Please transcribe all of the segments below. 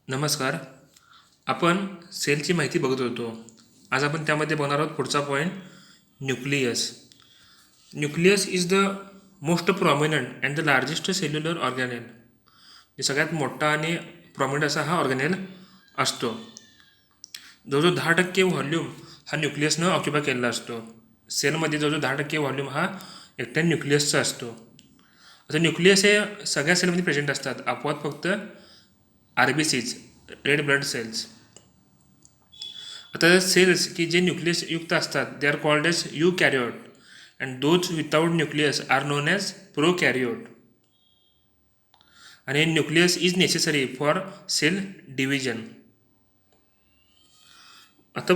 नमस्कार. आपण सेलची माहिती बघत होतो. आज आपण त्यामध्ये बघणार आहोत पुढचा point, nucleus. Nucleus is the most prominent and the largest cellular organelle. सगळ्यात मोठा आणि प्रॉमिनंट असा हा ऑर्गॅनेल असतो. जवळजवळ 10% व्हॉल्यूम हा न्यूक्लियसनं ऑक्युपाय केलेला असतो. सेलमध्ये जवळजवळ 10% व्हॉल्यूम हा एकट्या न्यूक्लियसचा असतो. आता न्यूक्लियस हे सगळ्या सेलमध्ये प्रेझेंट असतात, अपवाद फक्त RBCs, रेड ब्लड सेल्स. आता सेल्स की जे न्यूक्लियस युक्त असतात they are called as eukaryote and those without nucleus are known as prokaryote. आणि nucleus is necessary for cell division. आता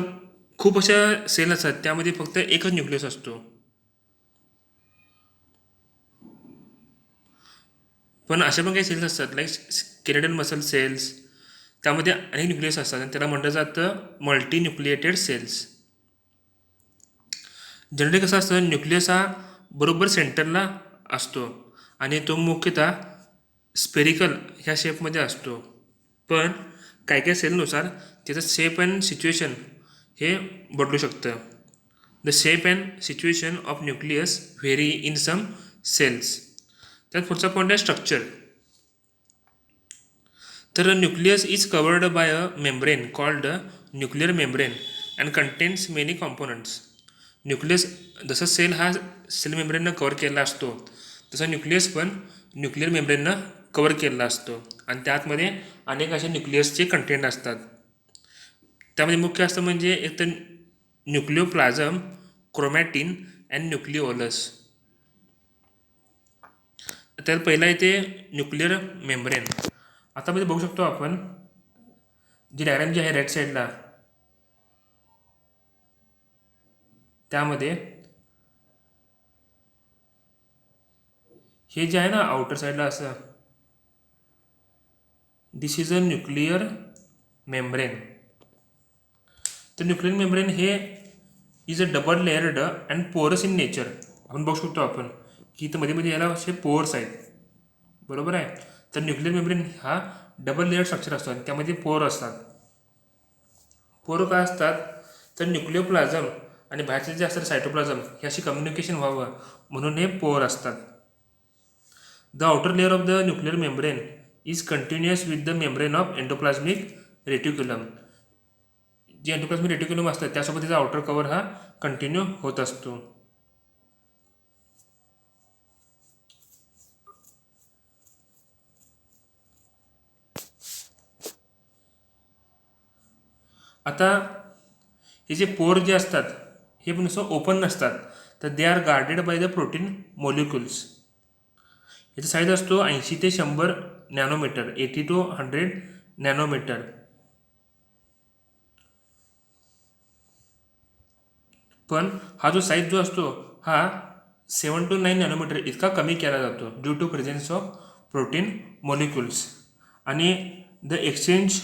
खूप अशा सेल असतात त्यामध्ये फक्त एकच न्यूक्लियस असतो, पण अशा पण काही सेल्स असतात लाईक स्केलेटल मसल सेल्स, त्यामध्ये अनेक न्यूक्लियस असतात आणि त्याला म्हटलं जातं मल्टी न्यूक्लिएटेड सेल्स. जनरली कसं असतं, न्यूक्लियस हा बरोबर सेंटरला असतो आणि तो मुख्यतः स्पेरिकल ह्या शेपमध्ये असतो. पण काही काही सेलनुसार त्याचं शेप अँड सिच्युएशन हे बदलू शकतं. The shape and situation of nucleus very in some cells. त्यात पुढचा पॉईंट आहे स्ट्रक्चर. तर nucleus is covered by a membrane called nuclear membrane and contains many components. Nucleus जसं सेल हा सेल मेम्ब्रेननं कवर केलेला असतो तसा न्यूक्लियस पण न्यूक्लियर मेम्ब्रेननं कवर केलेला असतो आणि त्यातमध्ये अनेक अशा न्यूक्लियसचे कंटेंट असतात. त्यामध्ये मुख्य असतं म्हणजे एक तर न्यूक्लिओप्लाझम, क्रोमॅटिन अँड न्यूक्लिओलस. तर पहिला येते न्यूक्लियर मेम्ब्रेन. आता मध्ये बघू शकतो आपण जी डायग्राम जी आहे राईट साईडला, त्यामध्ये हे जे आहे ना आउटर साईडला असं, दिस इज अ न्यूक्लियर मेम्ब्रेन. तर न्यूक्लियर मेम्ब्रेन हे is a double layered and पोरस इन नेचर. आपण बघू शकतो आपण की इथं मध्ये मध्ये याला असे पोर्स आहेत, बरोबर आहे. तर न्यूक्लियर मेम्ब्रेन हा डबल लेयर स्ट्रक्चर असतो आणि त्यामध्ये पोर असतात. पोर काय असतात तर न्यूक्लिओप्लाझम आणि बाहेरचे जे असतात सायटोप्लाझम हे अशी कम्युनिकेशन व्हावं म्हणून हे पोर असतात. The outer layer of the nuclear membrane is continuous with the membrane of endoplasmic reticulum. जे एंडोप्लाझमिक रेटिक्युलम असतात त्यासोबत त्याचा आउटर कवर हा कंटिन्यू होत असतो. आता हे जे पोर जे असतात हे पण असं ओपन नसतात, तर they are guarded by the protein molecules. याचा साईज असतो 80 ते 100 नॅनोमीटर, 80 to 100 नॅनोमीटर. पण हा जो साईज जो असतो हा 7 to 9 नॅनोमीटर इतका कमी केला जातो due to presence of protein molecules. आणि the exchange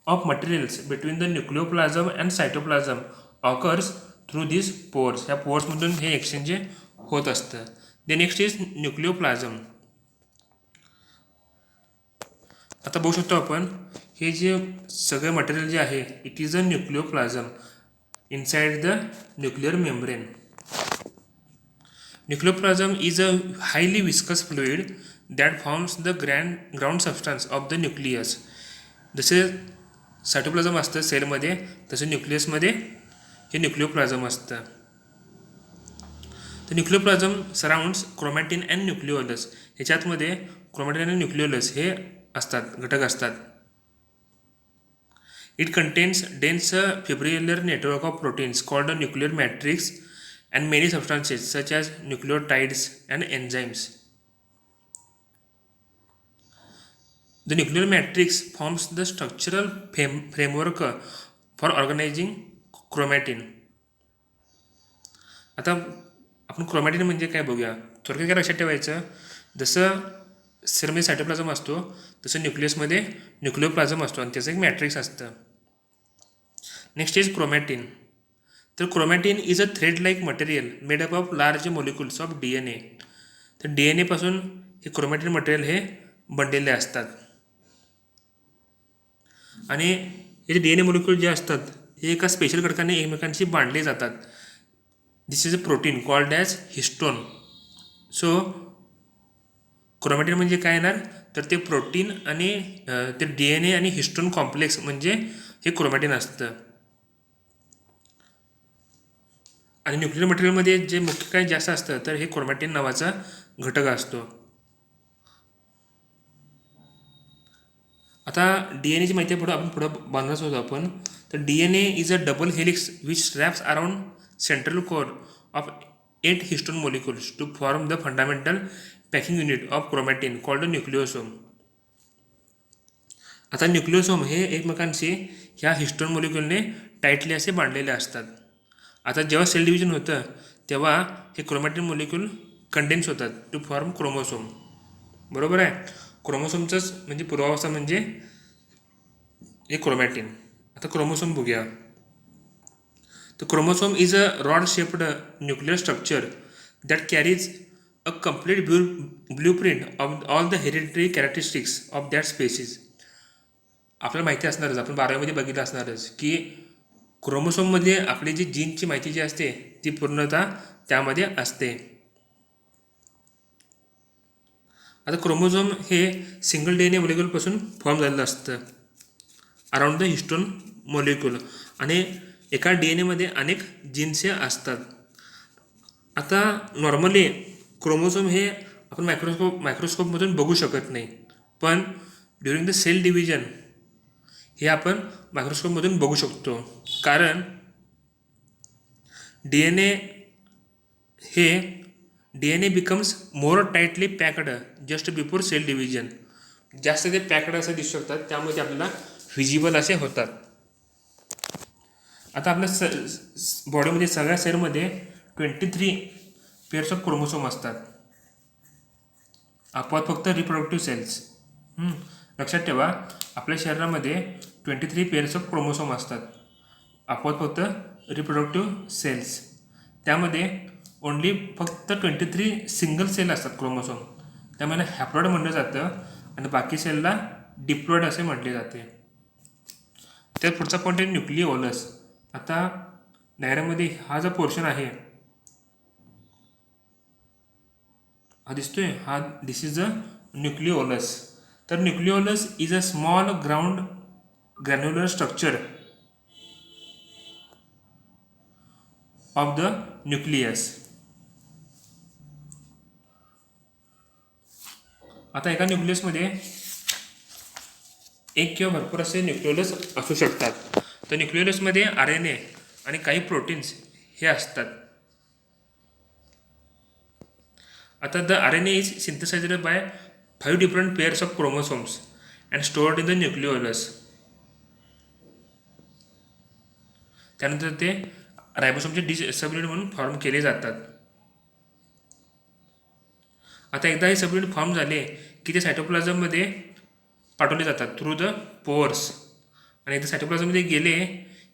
of materials between the nucleoplasm and cytoplasm occurs through this pores. ह्या पोर्समधून हे एक्सचेंज होत असतं. The next is nucleoplasm. आता बघू शकतो आपण हे जे सगळं मटेरियल जे आहे it is a nucleoplasm inside the nuclear membrane. Nucleoplasm is a highly viscous fluid that forms the ground substance of the nucleus. जसे सायटोप्लाझम असतं सेलमध्ये तसं न्यूक्लियसमध्ये हे न्यूक्लिओप्लाझम असतं. तर nucleoplasm surrounds chromatin and nucleolus. ह्याच्यातमध्ये क्रोमॅटिन आणि न्यूक्लिओलस हे असतात, घटक असतात. It contains dense fibrillar network of proteins called a nuclear matrix and many substances such as nucleotides and enzymes. The nuclear matrix forms the structural framework for organizing chromatin. आता आपण chromatin म्हणजे काय बघूया. थोडक्यात काय लक्षात ठेवायचं, जसं सेलमध्ये सायटोप्लाझम असतो तसं न्यूक्लियसमध्ये न्यूक्लिओप्लाझम असतो आणि त्याचं एक मॅट्रिक्स असतं. Next is chromatin. तर chromatin is a thread like material made up of large molecules of DNA. तर DNA पासून हे क्रोमॅटिन मटेरियल हे बनलेले असतात. आणि हे जे DNA मॉलिक्यूल जे असतात हे एका स्पेशल घटकाने एकमेकांशी बांधले जातात. This is a protein called as histone. So chromatin म्हणजे काय येणार तर ते प्रोटीन आणि ते DNA आणि हिस्टोन कॉम्प्लेक्स म्हणजे हे क्रोमॅटिन असतं. आणि न्यूक्लियर मटेरियलमध्ये जे मुख्य काय जास्त असतं तर हे क्रोमॅटिन नावाचा घटक असतो. आता DNA ची माहिती पुढं बांधणारच होतो आपण. तर DNA is a double helix which straps around central core of 8 histone molecules to form the fundamental packing unit of chromatin called nucleosome. आता न्यूक्लिओसोम हे एकमेकांशी ह्या हिस्टोन मोलिक्युलने टाईटली असे बांधलेले असतात. आता जेव्हा सेल डिव्हिजन होतं तेव्हा हे क्रोमॅटिन मोलिक्यूल कंडेन्स होतात टू फॉर्म क्रोमोसोम. बरोबर आहे. क्रोमोसोमचंच म्हणजे पूर्वावस्था म्हणजे हे क्रोमॅटिन. आता क्रोमोसोम बघूया. तर chromosome is a rod shaped nuclear structure that carries a complete blueprint of all the hereditary characteristics of that species. आपल्याला माहिती असणारच, आपण 12वीमध्ये बघितलं असणारच की क्रोमोसोममध्ये आपली जी जीनची माहिती जी असते ती पूर्णतः त्यामध्ये असते. आता क्रोमोझोम हे सिंगल DNA मॉलिक्युलपासून फॉर्म झालेलं असतं अराउंड द हिस्टोन मॉलिक्युल आणि एका DNAमध्ये अनेक जीन्स असतात. आता नॉर्मली क्रोमोझोम हे आपण मायक्रोस्कोपमधून बघू शकत नाही, पण ड्युरिंग द सेल डिव्हिजन हे आपण मायक्रोस्कोपमधून बघू शकतो. कारण DNA becomes more tightly packed just before cell division. जास्त ते पॅक्ड असे दिसू शकतात, त्यामुळे ते आपल्याला व्हिजिबल असे होतात. आता आपल्या बॉडीमध्ये सगळ्या सेलमध्ये 23 पेअर्स ऑफ क्रोमोसोम असतात. अपवाद फक्त रिप्रोडक्टिव्ह सेल्स. लक्षात ठेवा, आपल्या शरीरामध्ये 23 पेअर्स ऑफ क्रोमोसोम असतात. अपवाद फक्त रिप्रोडक्टिव्ह सेल्स. त्यामध्ये ओनली फक्त 23 सिंगल सेल असतात क्रोमोसोम. त्यामुळे हॅप्लॉइड म्हटलं जातं आणि बाकी सेलला डिप्लॉइड असे म्हटले जाते. त्यात पुढचा पॉईंट आहे न्यूक्लिओलस. आता डायग्राममध्ये हा जो पोर्शन आहे हा दिसतोय, हा दिस इज अ न्यूक्लिओलस. तर nucleolus is a small granular structure of the nucleus. आता एका न्यूक्लियसमध्ये एक किंवा भरपूर असे न्यूक्लिओलस असू शकतात. तर न्यूक्लिओलसमध्ये RNA आणि काही प्रोटीन्स हे असतात. आता the RNA is synthesized by 5 different pairs of chromosomes and stored in the nucleolus. त्यानंतर ते रायबोसोमचे सबयुनिट म्हणून फॉर्म केले जातात. आता एकदा हे सबयुनिट फॉर्म झाले की ते सायटोप्लाझममध्ये पाठवले जातात थ्रू द पोअर्स. आणि एकदा सायटोप्लाझममध्ये गेले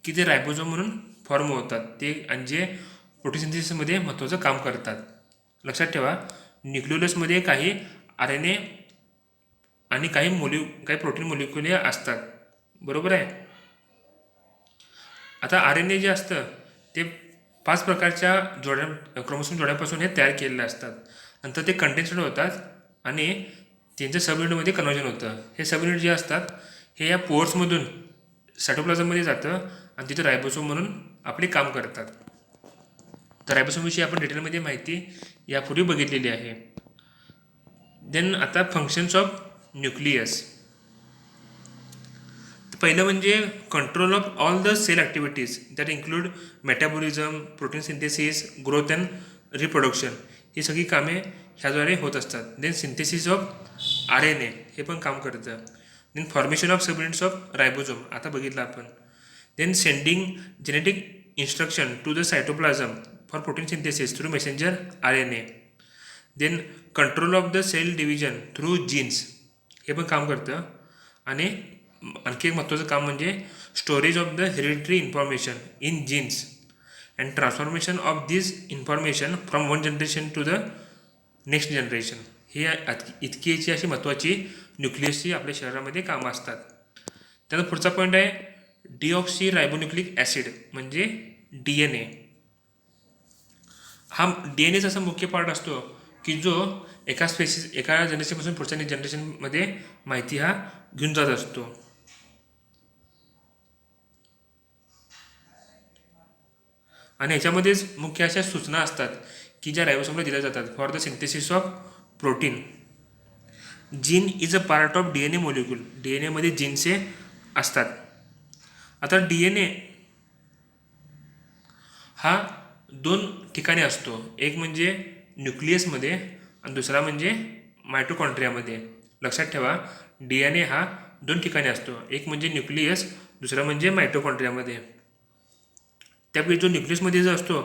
की ते रायबोझोम म्हणून फॉर्म होतात. ते आणि जे प्रोटीनसिंथेसिसमध्ये महत्त्वाचं काम करतात. लक्षात ठेवा, न्यूक्लिओलसमध्ये काही RNA आणि काही प्रोटीन मॉलिक्युल हे असतात. बरोबर आहे. आता RNA जे असतं ते 5 प्रकारच्या क्रोमोसोम जोड्यापासून हे तयार केलेले असतात. नंतर ते कंडेन्स्ड होतात आणि त्यांच्या सबयुनिटमध्ये कन्वर्जन होतं. हे सबयुनिट जे असतात हे या पोअर्समधून सायटोप्लाझममध्ये जातं आणि तिथे रायबोसोम म्हणून आपले काम करतात. तर रायबोसोमविषयी आपण डिटेलमध्ये माहिती यापूर्वी बघितलेली आहे. देन आता फंक्शन्स ऑफ न्यूक्लियस. पहिलं म्हणजे control of all the cell activities that include metabolism, protein synthesis, growth and reproduction. ही सगळी कामे ह्याद्वारे होत असतात. देन सिंथेसिस ऑफ RNA हे पण काम करतं. Then formation of subunits of ribosome आता बघितलं आपण. Then sending genetic instruction to the cytoplasm for protein synthesis through messenger RNA. Then control of the cell division through genes हे पण काम करतं. आणि आणखी एक महत्त्वाचं काम म्हणजे storage of the hereditary information in genes and transformation of this information from one generation to the next generation. ही इतकीची अशी महत्त्वाची न्यूक्लियसची आपल्या शरीरामध्ये कामं असतात. त्यानंतर पुढचा पॉईंट आहे डिऑक्सी रायबोन्युक्लिक ॲसिड म्हणजे DNA. हा DNAचा असा मुख्य पार्ट असतो की जो एका जनरेशनपासून पुढच्या जनरेशनमध्ये माहिती हा घेऊन जात असतो. आणि ह्याच्यामध्येच मुख्य अशा सूचना असतात की ज्या रायबोसोमला दिल्या जातात for the synthesis of protein. Gene is a part of DNA molecule. DNAमध्ये जीन्सचे असतात. आता DNA हा 2 ठिकाणी असतो, एक म्हणजे न्यूक्लियसमध्ये आणि दुसरा म्हणजे मायटोकॉन्ड्रियामध्ये. लक्षात ठेवा DNA हा 2 ठिकाणी असतो, एक म्हणजे न्यूक्लियस, दुसरा म्हणजे मायटोकॉन्ड्रियामध्ये. त्यापैकी जो न्यूक्लियसमध्ये जो असतो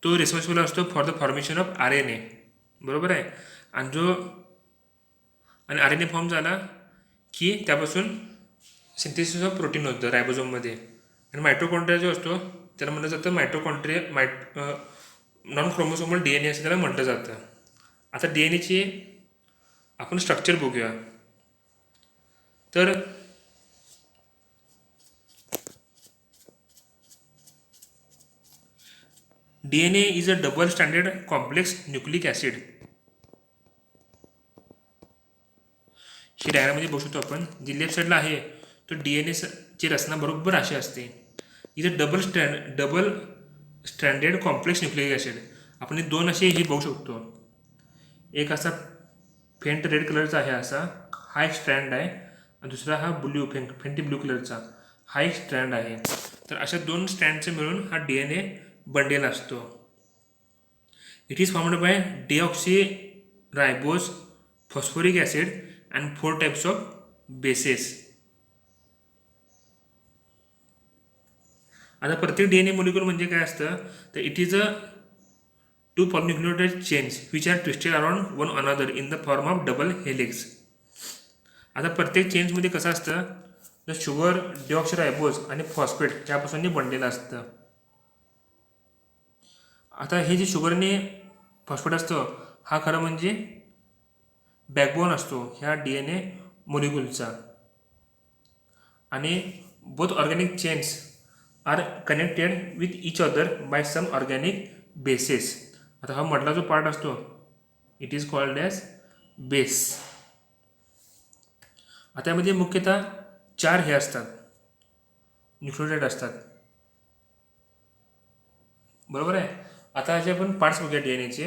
तो रिस्पॉन्सिबल असतो for the formation of RNA. बरोबर आहे. आणि RNA फॉर्म झाला की त्यापासून सिंथेसिस ऑफ प्रोटीन होतं रायबोझोममध्ये. आणि मायटोकॉन्ड्रिया जो असतो त्याला म्हटलं जातं नॉन क्रोमोसोमल DNA असं त्याला म्हटलं जातं. आता DNAची आपण स्ट्रक्चर बघूया. तर DNA is a double standard complex nucleic acid. ही डायग्राममध्ये बघू शकतो आपण. जी लेफ्ट साईडला आहे तो DNAची रचना बरोबर अशी असते. Is a double standard complex nucleic acid. आपण 2 असे हे बघू शकतो. एक असा फेंट रेड कलरचा आहे असा हा एक स्ट्रँड आहे आणि दुसरा हा फेंटी ब्लू कलरचा हा एक स्ट्रँड आहे. तर अशा 2 स्ट्रँडचे मिळून हा DNA बंडेल असतो. It is formed by deoxyribose phosphoric acid and 4 types of bases. आता प्रत्येक DNA मॉलिक्यूल म्हणजे काय असतं तर it is a 2 polynucleotide chains which are twisted around one another in the form of double helix. आता प्रत्येक चेन्समध्ये कसं असतं तर शुगर, डिऑक्सिरायबोज आणि फॉस्फेट यापासून बनलेलं असतं. आता हे जे शुगर आणि फॉस्फेट असतं हा खरं म्हणजे बॅकबोन असतो ह्या DNA मॉलिक्यूलचा. आणि both organic chains are connected with each other by some organic bases. आता हा मधला जो पार्ट असतो it is called as base. आता यामध्ये मुख्यतः 4 हे असतात न्यूक्लियोटाइड असतात. बरोबर आहे. आता असे आपण पार्ट्स बघूया DNAचे.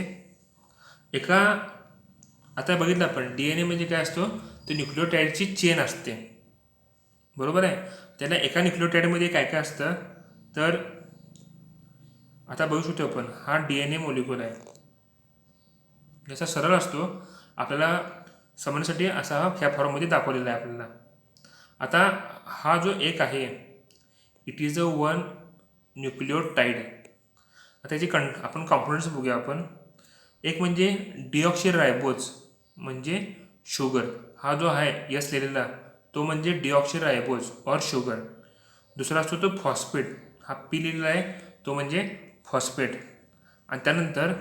आता बघितलं आपण DNA म्हणजे काय असतो तर न्यूक्लियोटाइडची चेन असते. बरोबर आहे. त्याला एका न्यूक्लियोटाइडमध्ये काय काय असतं तर आता बघू शकतो आपण हा DNA मॉलिक्यूल आहे. जसा सरळ असतो आपल्याला समजण्यासाठी असा हा ह्या फॉर्ममध्ये दाखवलेला आहे आपल्याला. आता हा जो एक आहे इट इज अ 1 न्यूक्लियोटाइड. आता याचे आपण कॉम्पोनंट्स बघूया आपण. एक म्हणजे डिऑक्सिरायबोज म्हणजे शुगर. हा जो आहे यस लिहिलेला तो म्हणजे डिऑक्सिरायबोज और शुगर. दुसरा असतो तो फॉस्फेट. हा पी लिहिलेला आहे तो म्हणजे फॉस्फेट. आणि त्यानंतर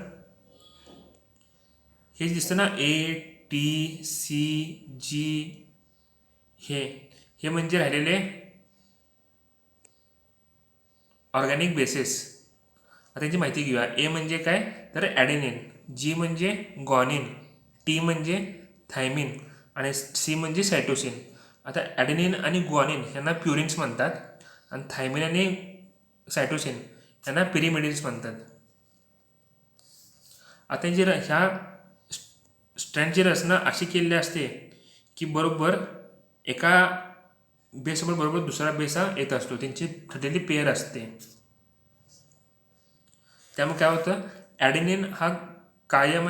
हे दिसतं ना ATCG हे म्हणजे राहिलेले ऑर्गॅनिक बेसेस. आता याची माहिती घेऊया. ए म्हणजे काय तर ॲडेनिन, जी म्हणजे गॉनिन, टी म्हणजे थायमिन आणि सी म्हणजे सायटोसिन. आता ॲडेनिन आणि ग्वानिन यांना प्युरिन्स म्हणतात आणि थायमिन आणि सायटोसिन यांना पिरिमिडिन्स म्हणतात. आता ह्या स्ट्रँडची रचना अशी केलेली असते की बरोबर एका बेससोबत बरोबर दुसरा बेस हा येत असतो. त्यांची ठरलेली पेअर असते. त्यामुळे काय होतं ॲडेनिन हा कायम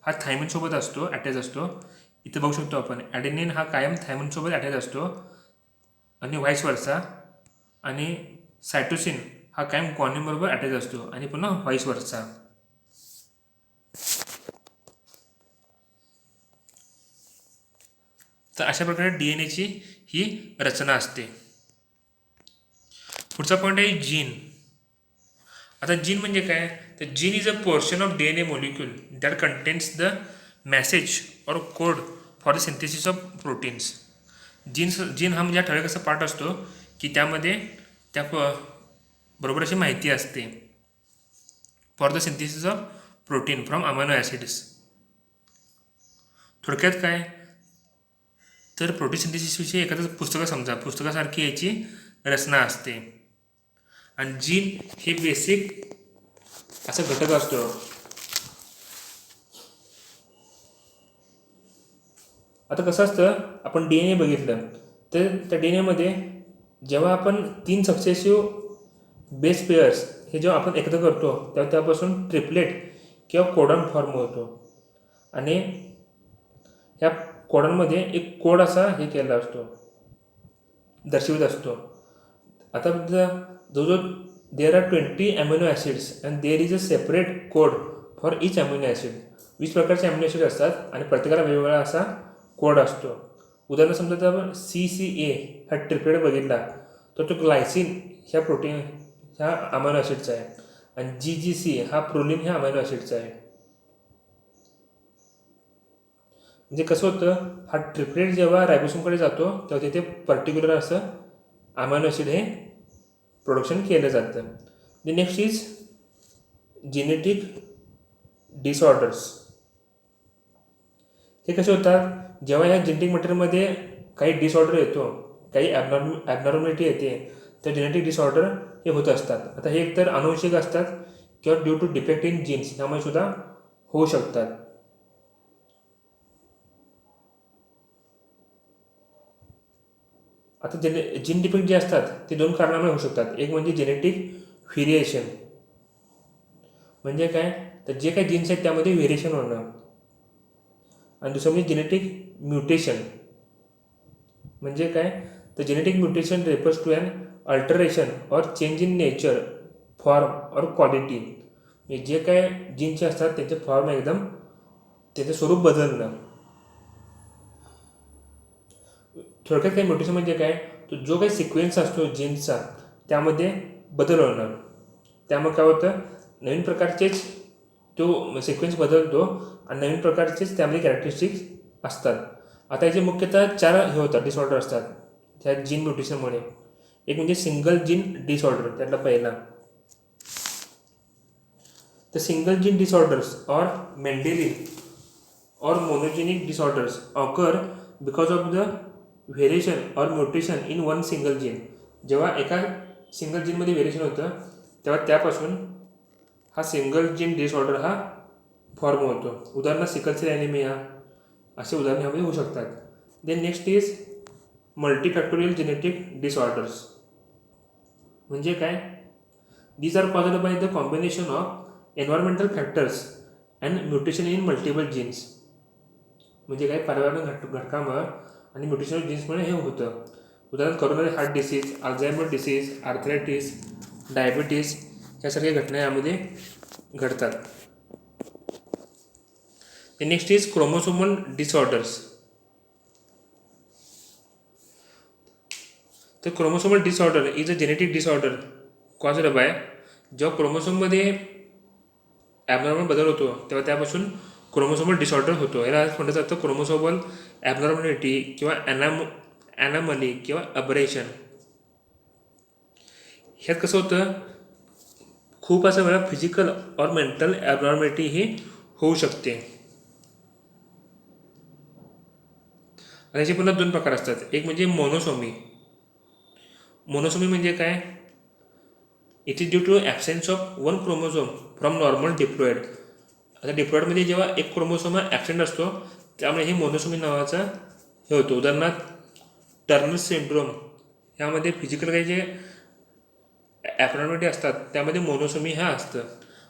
हा थायमिनसोबत असतो, अटॅच असतो. इथं बघू शकतो आपण ॲडेनिन हा कायम थायमिनसोबत अटॅच असतो आणि व्हाईस वर्सा. आणि सायटोसिन हा कायम ग्वानिनबरोबर अटॅच असतो आणि पुन्हा व्हाईस वर्सा. तर अशा प्रकारे DNAची ही रचना असते. पुढचा पॉईंट आहे जीन. आता जीन म्हणजे काय तर gene is a portion of DNA molecule that contains the message or code for the synthesis of proteins. Gene हा म्हणजे हा ठराविक असा पार्ट असतो की त्यामध्ये त्या बरोबर अशी माहिती असते for the synthesis of protein from amino acids. थोडक्यात काय तर प्रोटीन सिंथेसिसविषयी एखादं पुस्तकं समजा, पुस्तकासारखी याची रचना असते. आणि जीन हे बेसिक असा घटक असतो. आता कसं असतं, आपण DNA बघितलं तर त्या DNA जेव्हा आपण 3 सक्सेसिव्ह बेस पेअर्स हे जेव्हा आपण एकत्र करतो तेव्हा त्यापासून ट्रिपलेट किंवा कोडॉन फॉर्म होतो. आणि ह्या कोडॉनमध्ये एक कोड असा हे केला असतो, दर्शवित असतो. आता जो there are 20 amino acids and there is a separate code for each amino acid. 20 प्रकारचे अमिनो ॲसिड असतात आणि प्रत्येकाला वेगवेगळा असा कोड असतो. उदाहरण समजा जर आपण CCA हा ट्रिपलेट बघितला तर तो ग्लायसिन ह्या प्रोटीन ह्या अमिनो ॲसिडचा आहे आणि GGC हा प्रोलिन ह्या अमिनो ॲसिडचा आहे. म्हणजे कसं होतं, हा ट्रिपलेट जेव्हा रायबोसोमकडे जातो तेव्हा तिथे पर्टिक्युलर असं अमिनो ॲसिड हे प्रोडक्शन केलं जातं. The next is genetic disorders. हे कसे होतात, जेव्हा ह्या जेनेटिक मटेरियलमध्ये काही डिसऑर्डर येतो, काही ॲबनॉर्मॅलिटी येते, तर जेनेटिक डिसऑर्डर हे होत असतात. आता हे एकतर अनुवंशिक असतात किंवा due to defect in genes त्यामुळे सुद्धा होऊ शकतात. आता जीन डिफेक्ट जे असतात ते 2 कारणामुळे होऊ शकतात. एक म्हणजे जेनेटिक व्हेरिएशन, म्हणजे काय तर जे काही जीन्स आहेत त्यामध्ये व्हेरिएशन होणं. आणि दुसरं म्हणजे जेनेटिक म्युटेशन, म्हणजे काय तर genetic mutation refers to an alteration or change in nature, form or quality. म्हणजे जे काय जीनचे असतात त्यांचे फॉर्म एकदम त्याचं स्वरूप बदलणं. थोडक्यात काही म्युटेशन म्हणजे काय, तो जो काही सिक्वेन्स असतो जीन्सचा त्यामध्ये बदल होणं. त्यामुळे काय होतं, नवीन प्रकारचेच तो सिक्वेन्स बदलतो आणि नवीन प्रकारचेच त्यामध्ये कॅरेक्टरिस्टिक्स असतात. आता याचे मुख्यतः 4 हे होतात डिसऑर्डर असतात त्या जीन म्युटेशनमुळे. एक म्हणजे सिंगल जीन डिसऑर्डर, त्यातला पहिला. तर single gene disorders or Mendelian or monogenic disorders occur because of the variation or mutation in one single gene. जेव्हा एका सिंगल जीनमध्ये व्हेरिएशन होतं तेव्हा त्यापासून हा सिंगल जीन डिसऑर्डर हा फॉर्म होतो. उदाहरणार्थ सिकल सेल ॲनिमिया असे उदाहरण ह्यामध्ये होऊ शकतात. Then next is multifactorial genetic disorders. म्हणजे काय, these are caused by the combination of environmental factors and mutation in multiple genes. म्हणजे काय, पर्यावरण घटकामुळे आणि म्युटेशन जीन्समुळे हे होतं. उदाहरण coronary heart disease, Alzheimer disease, arthritis, diabetes यासारख्या घटना यामध्ये घडतात. Next is chromosomal disorders. तर chromosomal disorder is a genetic disorder caused by, जेव्हा क्रोमोसोममध्ये ॲबनॉर्मल बदल होतो तेव्हा त्यापासून क्रोमोसोमल डिसऑर्डर होतो. याला म्हटलं जातं क्रोमोसोमल ॲबनॉर्मॅलिटी किंवा ॲनॉमली किंवा अबरेशन. ह्यात कसं होतं, खूप असं वेळा फिजिकल और मेंटल ॲबनॉर्मॅलिटी ही होऊ शकते. आणि याचे पुन्हा 2 प्रकार असतात. एक म्हणजे मोनोसोमी. मोनोसोमी म्हणजे काय, it is due to absence of one chromosome from normal diploid. आता डिप्लॉइडमध्ये जेव्हा एक क्रोमोसोम ॲबसेंट असतो त्यामुळे हे मोनोसोमी नावाचा हे होतो. उदाहरणार्थ टर्नर सिंड्रोम ह्यामध्ये फिजिकल काही जे ॲबनॉर्मॅलिटी असतात त्यामध्ये मोनोसोमी हा असतं.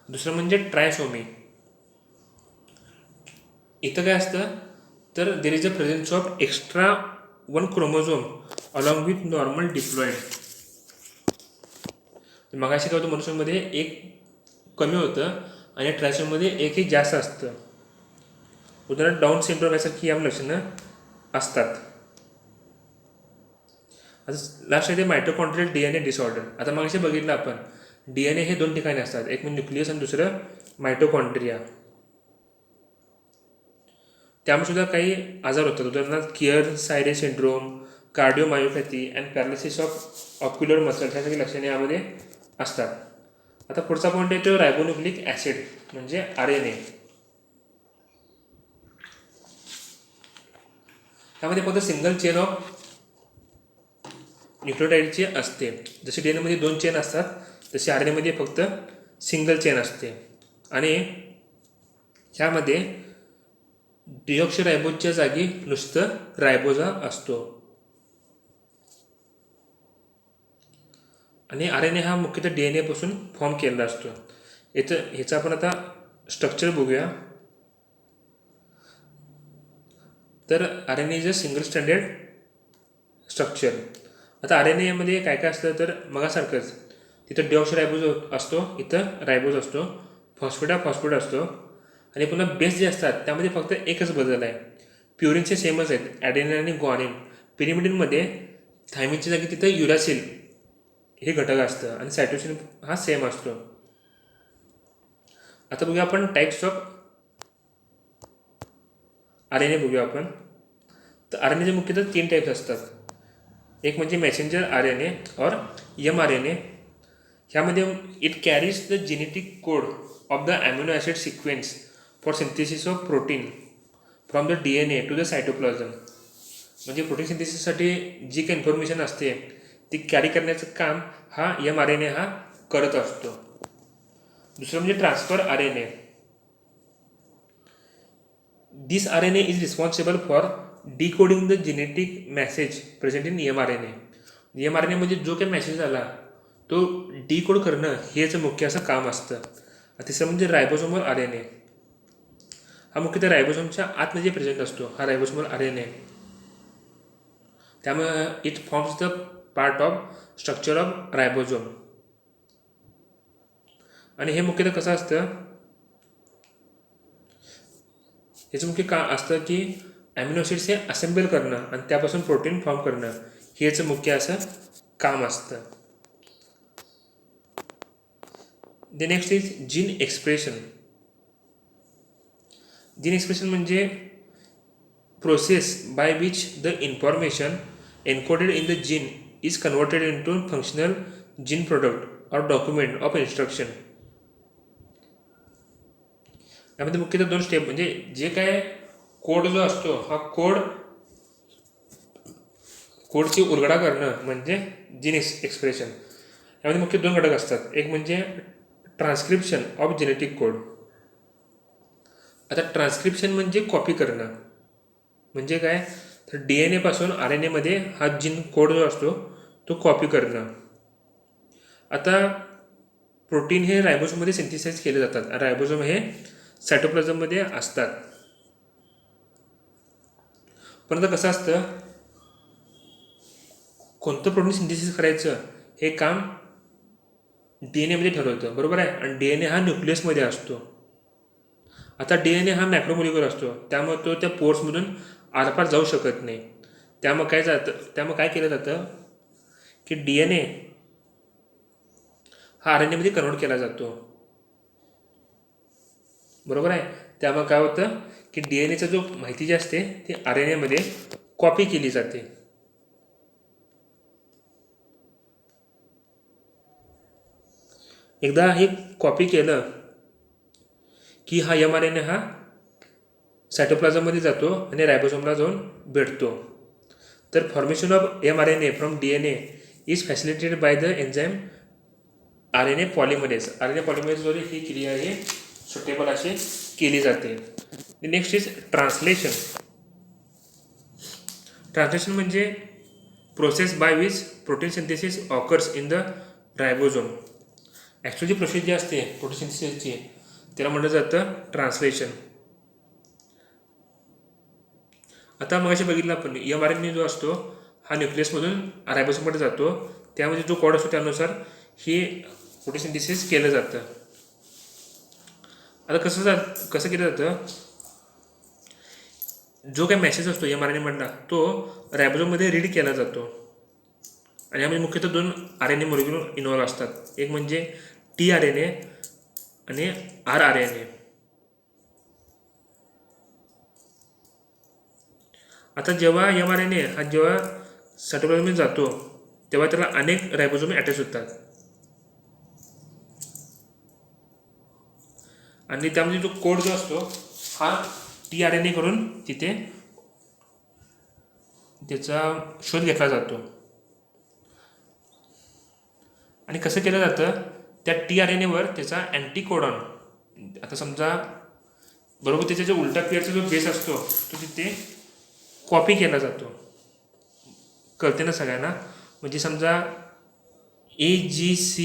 दुसरं म्हणजे ट्रायसोमी. इथं काय असतं तर देर is a presence of extra one chromosome along with normal diploid. मगाशी काय होतं, मोनोसोममध्ये एक कमी होतं आणि ट्रायसोममध्ये एकही जास्त असतं. उदाहरण डाऊन सिंड्रोम यासारखी या लक्षणं असतात. आता लास्ट आहे ते मायटोकॉन्ड्रियल DNA डिसऑर्डर. आता मगाशी बघितलं आपण DNA हे 2 ठिकाणी असतात, एक म्हणजे न्यूक्लियस आणि दुसरं मायटोकॉन्ड्रिया. त्यामुळे सुद्धा काही आजार होतात. उदाहरणार्थ Kearns Sayre syndrome, cardiomyopathy and paralysis of ocular muscle ह्या सगळी लक्षणे यामध्ये असतात. आता पुढचा पॉईंट येतो रायबोन्युक्लिक ॲसिड म्हणजे RNA. त्यामध्ये फक्त सिंगल चेन ऑफ न्यूक्लियोटाईडची असते. जसे DNA मध्ये 2 चेन असतात तसे RNA मध्ये फक्त सिंगल चेन असते. आणि ह्यामध्ये डिऑक्सिरायबोजच्या जागी नुसतं रायबोजा असतो. आणि RNA हा मुख्यतः DNA पासून फॉर्म केलेला असतो. ह्याचं आपण आता स्ट्रक्चर बघूया. तर RNA is a single standard structure. आता RNA मध्ये काय काय असतं तर मगासारखंच तिथं डिऑक्सिरायबोज असतो, इथं रायबोज असतो, फॉस्फेट असतो. आणि पुन्हा बेस जे असतात त्यामध्ये फक्त एकच बदल आहे. प्युरिनचे सेमच आहेत, ॲडेनिन आणि ग्वानिन. पिरिमिडिनमध्ये थायमिनच्या जागी तिथं युरासिल हे घटक असतं आणि सायटोसिन हा सेम असतो. आता बघूया आपण टाईप्स ऑफ RNA बघूया आपण. तर RNAचे मुख्यतः 3 टाईप्स असतात. एक म्हणजे मेसेंजर RNA और mRNA. ह्यामध्ये it carries the genetic code of the amino acid sequence for synthesis of protein from the DNA to the cytoplasm. म्हणजे प्रोटीन सिंथेसिससाठी जी काही इन्फॉर्मेशन असते ती कॅरी करण्याचं काम हा mRNA हा करत असतो. दुसरं म्हणजे transfer RNA. This RNA is responsible for decoding the genetic message present in mRNA. mRNA मध्ये जो काही मॅसेज आला तो डिकोड करणं हेच मुख्य असं काम असतं. तिसरं म्हणजे रायबोसोमल RNA. हा मुख्यतः रायबोसोमच्या आतमध्ये प्रेझेंट असतो हा रायबोसोमल RNA. त्यामुळे it forms the part of structure of ribosome. आणि हे मुख्यतः कसं असतं, याचं मुख्य काम असतं की ॲमिनो ॲसिड्स हे असेंबल करणं आणि त्यापासून प्रोटीन फॉर्म करणं हेच मुख्य असं काम असतं. The next is gene expression. Gene expression म्हणजे process by which the information encoded in the gene is converted into functional gene product or document of instruction. यामध्ये मुख्यतः 2 स्टेप म्हणजे जे काय कोड जो असतो हा कोडची उलगडा करणं म्हणजे जीन एक्सप्रेशन. यामध्ये मुख्य 2 घटक असतात. एक म्हणजे ट्रान्स्क्रिप्शन ऑफ जेनेटिक कोड. आता ट्रान्स्क्रिप्शन म्हणजे कॉपी करणं. म्हणजे काय तर DNA पासून RNA मध्ये हा जीन कोड जो असतो तो कॉपी करणं. आता प्रोटीन हे रायबोसोममध्ये सिंथेसाइज केले जातात. रायबोसोम हे सायटोप्लाझममध्ये असतात. पण आता कसं असतं, कोणतं प्रोटीन सिंथेसिस करायचं हे काम DNA मध्ये ठरवतं, बरोबर आहे. आणि DNA हा न्यूक्लियसमध्ये असतो. आता DNA हा मॅक्रोमोलिक्युलर असतो, त्यामुळे तो त्या पोर्समधून आरपार जाऊ शकत नाही. त्यामुळे काय केलं जातं की DNA हा RNA मध्ये कन्वर्ट केला जातो, बरोबर आहे. त्यामुळे काय होतं की DNAचा जो माहिती जी असते ती RNA मध्ये कॉपी केली जाते. एकदा हे कॉपी केलं की हा mRNA हा सायटोप्लाझममध्ये जातो आणि रायबोसोमला जाऊन भेटतो. तर formation of mRNA from DNA is facilitated by the enzyme RNA polymerase. RNA पॉलिमरेजद्वारे ही क्रिया ही सुटेबल अशी केली जाते. Next is translation. ट्रान्सलेशन म्हणजे process by which protein synthesis occurs in the ribosome. Actually process जी असते प्रोटीन सिंथेसिसची त्याला म्हटलं जातं ट्रान्सलेशन. आता मगाशी बघितलं आपण mRNA जो असतो हा न्यूक्लियसमधून रायबोसोमकडे जातो. त्यामध्ये जो कोड असतो त्यानुसार हे प्रोटीन सिंथेसिस केलं जातं. आता कसं केलं जातं, जो काही मेसेज असतो mRNA मधला तो रायबोसोममध्ये रीड केला जातो. आणि यामध्ये मुख्यतः 2 RNA मॉलिक्युल इन्व्हॉल्व असतात. एक म्हणजे tRNA आणि rRNA. आता जेव्हा mRNA हा जेव्हा सायटोप्लाझममध्ये जातो तेव्हा त्याला अनेक रायबोझोम अटॅच होतात आणि त्यामध्ये जो कोड जो असतो हा tRNA करून तिथे त्याचा शोध घेतला जातो. आणि कसं केलं जातं, त्या tRNAवर त्याचा अँटीकोडॉन, आता समजा बरोबर त्याच्या जो उलटा पेअरचा जो बेस असतो तो तिथे कॉपी केला जातो. कळते ना सगळ्यांना? म्हणजे समजा AGC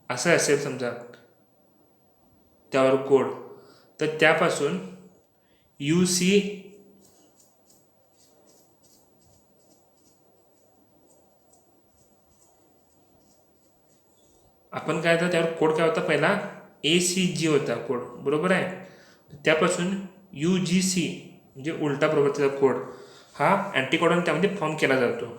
असं असेल समजा त्यावर कोड, तर त्यापासून UC आपण काय होतं त्यावर कोड काय होता पहिला ACG होता कोड, बरोबर आहे. त्यापासून UGC म्हणजे उलटा प्रवृत्तीचा कोड हा अँटीकोडॉन त्यामध्ये फॉर्म केला जातो.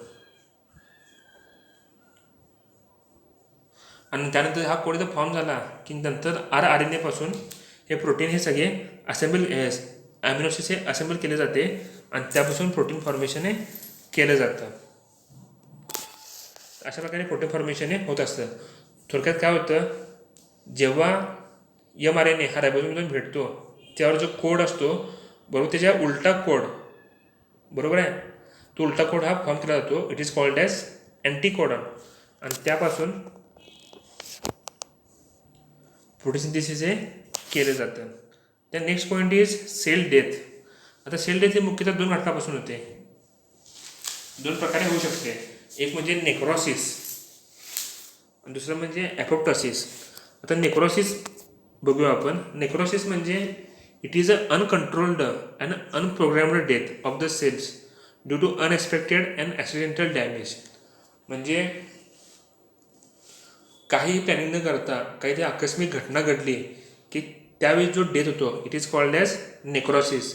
आणि त्यानंतर हा कोड जर फॉर्म झाला की नंतर RNA पासून हे प्रोटीन हे सगळे असेंबल अॅमिनो ॲसिड्स हे असेंबल केले जाते आणि त्यापासून प्रोटीन फॉर्मेशन हे केलं जातं. अशा प्रकारे प्रोटीन फॉर्मेशन हे होत असतं. थोडक्यात काय होतं, जेव्हा mRNA हा रायबोझोममधून भेटतो त्यावर जो कोड असतो बरोबर त्याच्या उलटा कोड, बरोबर आहे, तो उलटा कोड हा फॉर्म केला जातो. It is called as anticodon आणि त्यापासून प्रोटीन सिंथेसिस हे केलं जातं. त्या next point is cell death. आता सेल डेथ हे मुख्यतः 2 घटकापासून होते, 2 प्रकारे होऊ शकते. एक म्हणजे नेक्रोसिस आणि दुसरं म्हणजे ॲपोप्टोसिस. आता नेक्रोसिस बघूया आपण. नेक्रोसिस म्हणजे it is a uncontrolled and unprogrammed death of the cells due to unexpected and accidental damage. म्हणजे काही प्लॅनिंग न करता काहीतरी आकस्मिक घटना घडली की त्यावेळी जो डेथ होतो it is called as necrosis.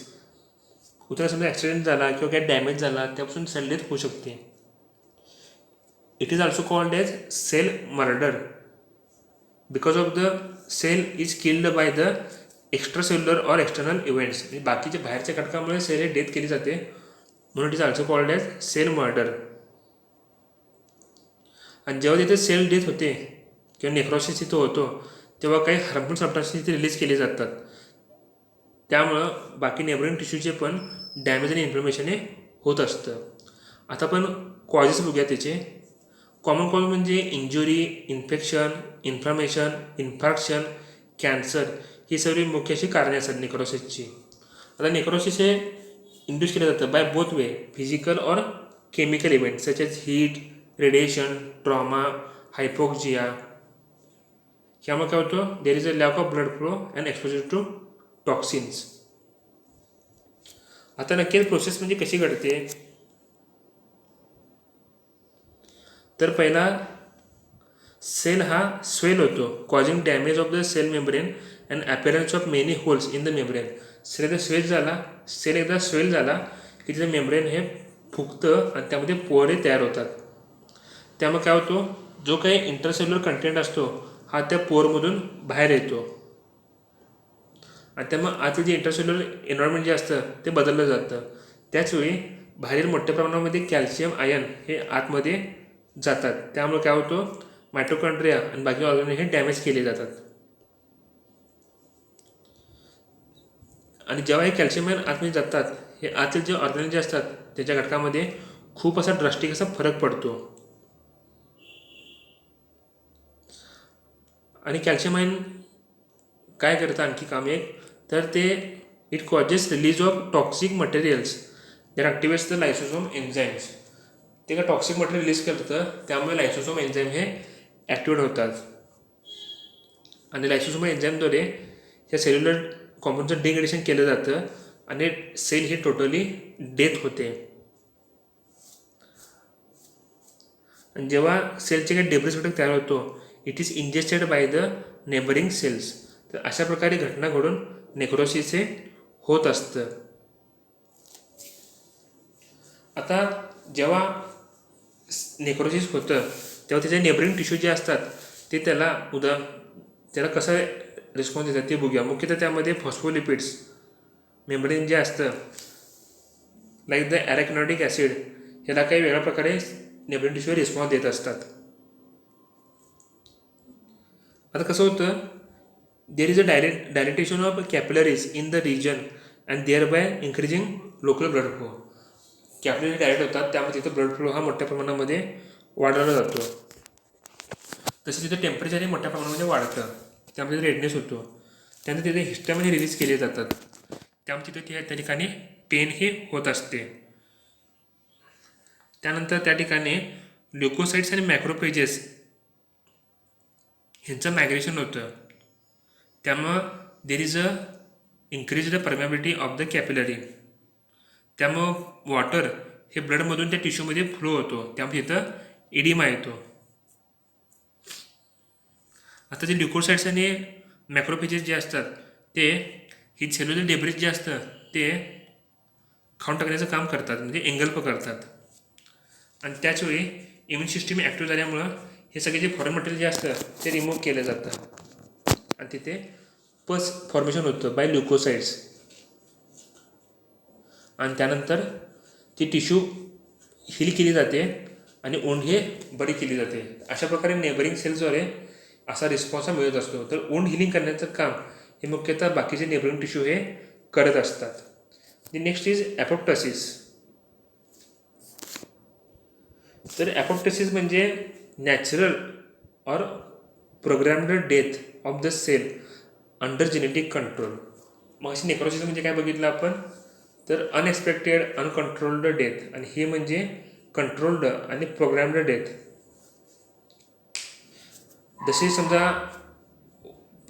कुठला समजा ॲक्सिडेंट झाला किंवा काही डॅमेज झाला त्यापासून सेल डेथ होऊ शकते. It is also called as cell murder because of the cell is killed by the extracellular or external events. म्हणजे बाकीच्या बाहेरच्या घटकामुळे सेल डेथ केली जाते, म्हणून it is also called as cell murder. आणि जेव्हा तिथे सेल डेथ होते किंवा नेक्रोसिस तिथं होतो तेव्हा काही हार्मफुल सबस्टन्सेस तिथे रिलीज केले जातात. त्यामुळं बाकी नेबरिंग टिश्यूचे पण डॅमेज आणि इन्फ्लमेशन हे होत असतं. आता आपण कॉजेस बघूया त्याचे. कॉमन कॉज म्हणजे injury, infection, inflammation, infarction, cancer ही सर्व मुख्य अशी कारणे असतात नेक्रोसिसची. आता नेक्रोसिस हे इंड्यूस केलं जातं by both way, physical or chemical event such as heat, radiation, trauma, hypoxia. यामुळे काय होतं, there is a lack of blood flow and exposure to toxins. आता नक्की प्रोसेस म्हणजे कशी घडते, तर पहिला सेल हा स्वेल होतो causing damage of the cell membrane and appearance of many holes in the membrane. Cell एकदा स्वेल झाला की तिचं मेम्ब्रेन हे फुगतं आणि त्यामध्ये पोरे तयार होतात. त्यामुळे काय होतो, जो काही इंटरसेल्युलर कंटेंट असतो हा त्या पोरमधून बाहेर येतो आणि त्यामुळे आतलं जे इंटरसेल्युलर एन्व्हायरमेंट जे असतं ते बदललं जातं. त्याचवेळी बाहेरील मोठ्या प्रमाणामध्ये कॅल्शियम आयन हे आतमध्ये जातात. त्यामुळे काय होतं, मायटोकॉन्ड्रिया आणि बाकी ऑर्गन हे डॅमेज केले जातात. आणि जेव्हा हे कॅल्शियम आयन आतमध्ये जातात, हे आतील जे ऑर्गन जे असतात त्याच्या घटकामध्ये खूप असा ड्रास्टिक असा फरक पडतो. आणि कॅल्शियम आयन काय करतं आणखी काम एक, तर ते it causes release of toxic materials that activates the lysosome enzymes. ते काय टॉक्सिक मटेरियल रिलीज करतं, त्यामुळे लायसोसोम एन्झाईम हे ॲक्टिवेट होतात आणि लायसोसोम एन्झाईमद्वारे ह्या सेल्युलर कॉम्पाऊंडचं डिग्रेडेशन केलं जातं आणि सेल ही टोटली डेथ होते. आणि जेव्हा सेलचे काही डेब्रिस घटक तयार होतो it is ingested by the neighbouring cells. तर अशा प्रकारे घटना घडून नेक्रोसिस हे होत असतं. आता जेव्हा नेक्रोसिस होतं तेव्हा त्याचे नेबरिंग टिश्यू जे असतात ते त्याला कसं रिस्पॉन्स देतात ते बघूया. मुख्यतः त्यामध्ये फॉस्फोलिपिड्स मेम्ब्रेन जे असतं लाईक द ॲरेकनॉटिक ॲसिड ह्याला काही वेगळ्या प्रकारे नेबरिंग टिश्यूवर रिस्पॉन्स देत असतात. आता कसं होतं, there is a dilatation of capillaries in the region and thereby increasing local blood flow. Capillary dilate होतात, त्यामुळे तिथं ब्लड फ्लो हा मोठ्या प्रमाणामध्ये वाढवला जातो. तसं तिथं टेम्परेचरही मोठ्या प्रमाणामध्ये वाढतं, त्यामुळे तिथे रेडनेस होतो. त्यानंतर तिथे हिस्टॅमिन रिलीज केले जातात, त्यामुळे तिथे त्या ठिकाणी पेन हे होत असते. त्यानंतर त्या ठिकाणी ल्युकोसाइट्स आणि मॅक्रोपेजेस ह्यांचं मायग्रेशन होतं, त्यामुळं there is a increase the permeability of the capillary. त्यामुळं वॉटर हे ब्लडमधून त्या टिश्यूमध्ये फ्लो होतो, त्यामुळे तिथं इडिमा येतो. आता जे ल्युकोसाइट्स आणि मॅक्रोफेजेस जे असतात ते ही सेल्युलर डेब्रिज जे असतं ते खाऊन टाकण्याचं काम करतात, म्हणजे एंगल्फ करतात. आणि त्याचवेळी इम्युन सिस्टीम ॲक्टिव्ह झाल्यामुळं हे सगळे जे फॉरेन मटेरियल जे असतं ते रिमूव्ह केलं जातं आणि तिथे पस फॉर्मेशन होतं बाय ल्युकोसाइट्स. आणि त्यानंतर ती टिश्यू हील केली जाते आणि ओंड हे बरी केली जाते. अशा प्रकारे नेबरिंग सेल्सद्वारे असा रिस्पॉन्स हा मिळत असतो. तर ओंड हिलिंग करण्याचं काम हे मुख्यतः बाकीचे नेबरिंग टिश्यू हे करत असतात. The next is apoptosis. तर ॲपोप्टोसिस म्हणजे natural or programmed death of the cell under genetic control. मग अशी नेक्रोसिस म्हणजे काय बघितलं आपण, तर अनएक्सपेक्टेड अनकंट्रोल्ड डेथ, आणि हे म्हणजे कंट्रोल्ड आणि प्रोग्राम्ड डेथ. जशी समजा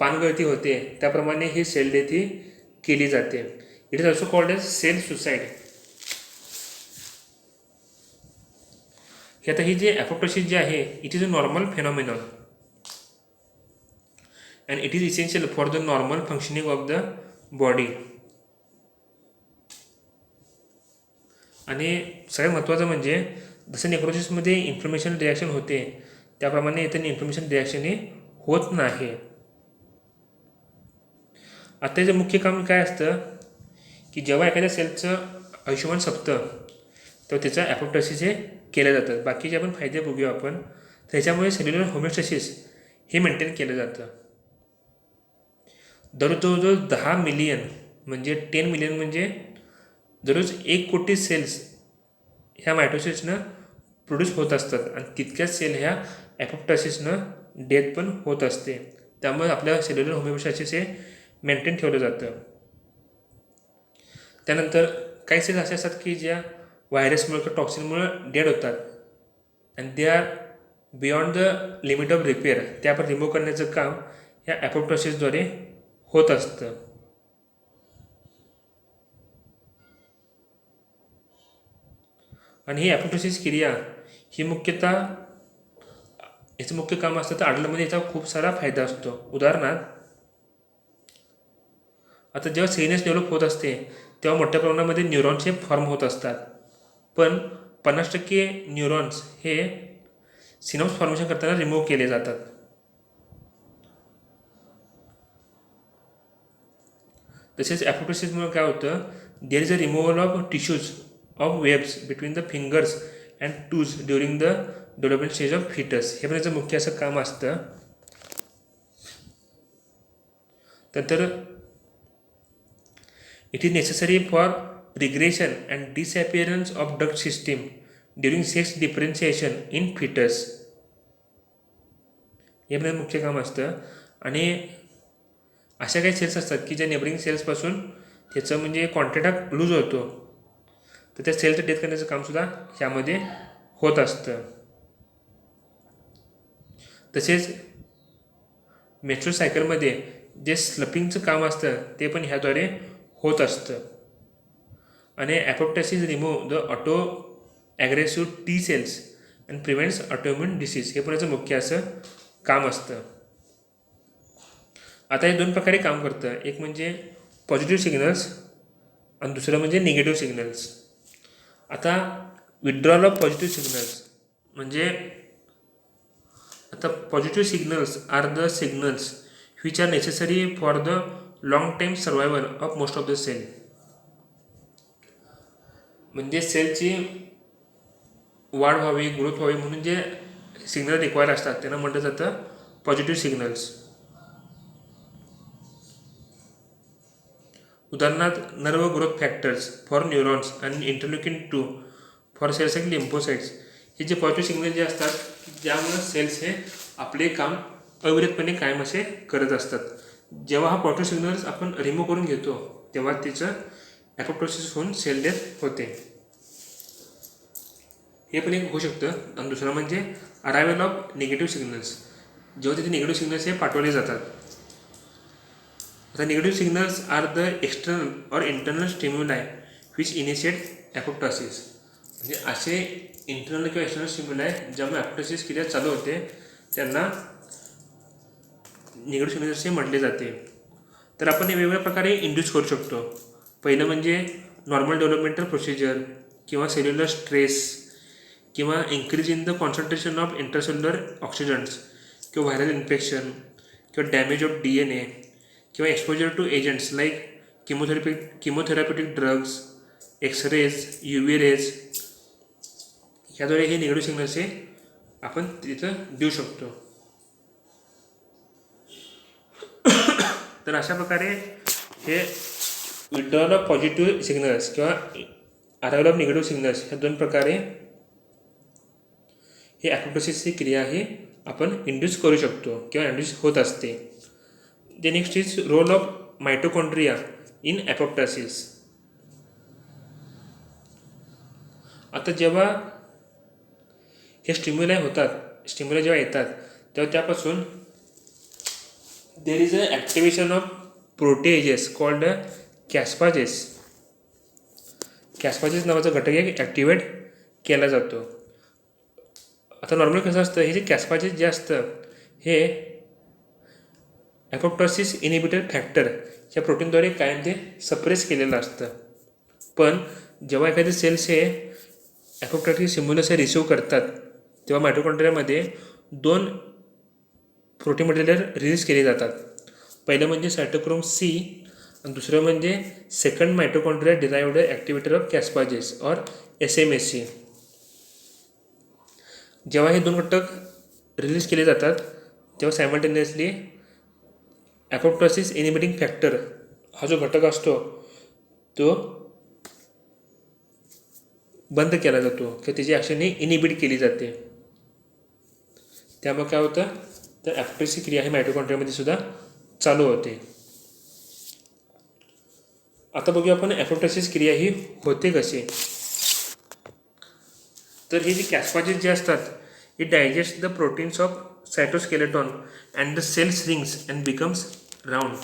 पानगळती होते त्याप्रमाणे ही सेल डेथ ही केली जाते. It is also called as cell suicide. हे आता ही जे ॲपोप्टोसिस जे आहे it is a normal phenomenon and it is essential for the normal functioning of the body. आणि सगळ्यात महत्त्वाचं म्हणजे जसं नेक्रोसिसमध्ये इन्फ्लमेशन रिॲक्शन होते त्याप्रमाणे इथे इन्फ्लमेशन रिॲक्शन हे होत नाही. आता याचं मुख्य काम काय असतं की जेव्हा एखाद्या सेलचं आयुष्यमान संपतं तेव्हा त्याचं ॲपोप्टोसिस हे केलं जातं. बाकीचे आपण फायदे बघूया आपण. त्याच्यामुळे सेल्युलर होमिओस्टॅसिस हे मेंटेन केलं जातं. दररोज जवळजवळ 10 मिलियन म्हणजे 10 मिलियन म्हणजे दररोज 1 कोटी सेल्स ह्या मायटोसिसनं प्रोड्यूस होत असतात आणि तितक्याच सेल ह्या ॲपोप्टोसिसनं डेथ पण होत असते. त्यामुळे आपल्या सेल्युलर होमिओस्टॅसिस हे मेंटेन ठेवलं जातं. त्यानंतर काही सेल्स असे असतात की ज्या व्हायरसमुळे किंवा टॉक्सिनमुळे डेड होतात आणि they are beyond the limit of repair. ते आपण रिमूव्ह करण्याचं काम ह्या ॲपोप्टोसिसद्वारे होत असतं. आणि ही ॲपोप्टोसिस क्रिया ही मुख्यतः याचं मुख्य काम असतं तर आडल्यामध्ये याचा खूप सारा फायदा असतो. उदाहरणार्थ आता जेव्हा सेलनेस डेव्हलप होत असते तेव्हा मोठ्या प्रमाणामध्ये न्यूरॉन्स हे फॉर्म होत असतात, पण 50% न्यूरॉन्स हे सिनॅप्स फॉर्मेशन करताना रिमूव्ह केले जातात. तसेच ॲपोप्टोसिसमुळे काय होतं, there is a removal of tissues of webs between the fingers and toes during the development stage of foetus. हे पण याचं मुख्य असं काम असतं. तर it is necessary for regression and disappearance of duct system during sex differentiation in foetus. हे पण मुख्य काम असतं. आणि अशा काही सेल्स असतात की ज्या नेबरिंग सेल्सपासून त्याचं म्हणजे कॉन्टॅक्ट लूज होतो, तर त्या सेलचं डेथ करण्याचं कामसुद्धा ह्यामध्ये होत असतं. तसेच मेन्स्ट्रुअल सायकलमध्ये जे स्लपिंगचं काम असतं ते पण ह्याद्वारे होत असतं. आणि apoptosis remove the auto aggressive T cells and prevents autoimmune disease. हे पण याचं मुख्य असं काम असतं. आता हे 2 प्रकारे काम करतं. एक म्हणजे पॉझिटिव्ह सिग्नल्स आणि दुसरं म्हणजे निगेटिव्ह सिग्नल्स. आता विड्रॉल ऑफ पॉझिटिव्ह सिग्नल्स म्हणजे आता positive signals are the signals which are necessary for the long time survival of most of the cell. म्हणजे सेलची वाढ व्हावी, ग्रोथ व्हावी म्हणून जे सिग्नल रिक्वायर असतात त्यांना म्हटलं जातं पॉझिटिव्ह सिग्नल्स. उदाहरणार्थ nerve growth factors for neurons आणि इंटरल्युकिन 2 फॉर सेल्स आणि लिम्फोसाइट्स. हे जे पॉझिटिव्ह सिग्नल जे असतात ज्यामुळे सेल्स हे आपले काम अविरतपणे कायम असे करत असतात. जेव्हा हा पॉझिटिव्ह सिग्नल्स आपण रिमूव्ह करून घेतो तेव्हा तिचं ॲपोप्टोसिस होऊन सेल डेथ होते. हे पण एक होऊ शकतं. आणि दुसरं म्हणजे अरायवल ऑफ निगेटिव्ह सिग्नल्स. जेव्हा तिथे निगेटिव्ह सिग्नल्स हे पाठवले जातात. आता negative signals are the external or internal stimuli which initiate apoptosis. म्हणजे असे इंटरनल किंवा एक्सटर्नल स्टिम्युलाय ज्यामुळे ॲपोप्टोसिस क्रिया चालू होते त्यांना निगेटिव्ह सिग्नल्स हे म्हटले जाते. तर आपण हे वेगवेगळ्या प्रकारे इंड्यूस करू शकतो. पहिलं म्हणजे नॉर्मल डेव्हलपमेंटल प्रोसिजर किंवा सेल्युलर स्ट्रेस किंवा increase in the concentration of intercellular oxygens किंवा व्हायरल इन्फेक्शन किंवा डॅमेज ऑफ DNA किंवा exposure to agents like chemotherapeutic drugs, X-rays, UV rays ह्याद्वारे हे निगेटिव्ह सिग्नल्स हे आपण तिथं देऊ शकतो. तर अशा प्रकारे हे विड्रॉल ऑफ पॉझिटिव्ह सिग्नल्स किंवा अरायवल ऑफ निगेटिव्ह सिग्नल्स ह्या दोन प्रकारे हे ॲपोप्टोसिसची क्रिया ही आपण इंड्यूस करू शकतो किंवा इंड्यूस होत असते. The next is role of mitochondria in apoptosis. आता जेव्हा हे स्टिम्युलाय जेव्हा येतात तेव्हा त्यापासून there is a activation of proteases called caspases. Caspases नावाचा घटक एक ॲक्टिवेट केला जातो. आता नॉर्मली कसं असतं हे जे कॅस्पाजेस जे असतं हे ॲपोप्टोसिस इनिबिटर फॅक्टर या प्रोटीनद्वारे कायम ते सप्रेस केलेलं असतं. पण जेव्हा एखादी सेल्स हे ॲपोप्टोटिक सिम्युलस हे रिसिव्ह करतात तेव्हा मायटोकॉन्ड्रियामध्ये 2 प्रोटीन मटेरियल रिलीज केले जातात. पहिलं म्हणजे सायटोक्रोम C आणि दुसरं म्हणजे second mitochondria derived activator of caspases or SMAC. जेव्हा हे 2 घटक रिलीज केले जातात तेव्हा सायमल्टेनियसली ॲपोप्टोसिस इनिबिटिंग फॅक्टर हा जो घटक असतो तो बंद केला जातो किंवा त्याची ॲक्शन ही इनिबिट केली जाते. त्यामुळे काय होतं तर ॲपोप्टोसिस क्रिया ही मायटोकॉन्ड्रियामध्ये सुद्धा चालू होते. आता बघूया आपण ॲपोप्टोसिस क्रिया ही होते कशी. तर हे जे कॅस्पाजेस जे असतात it digest the proteins of cytoskeleton and the cell shrinks and becomes round.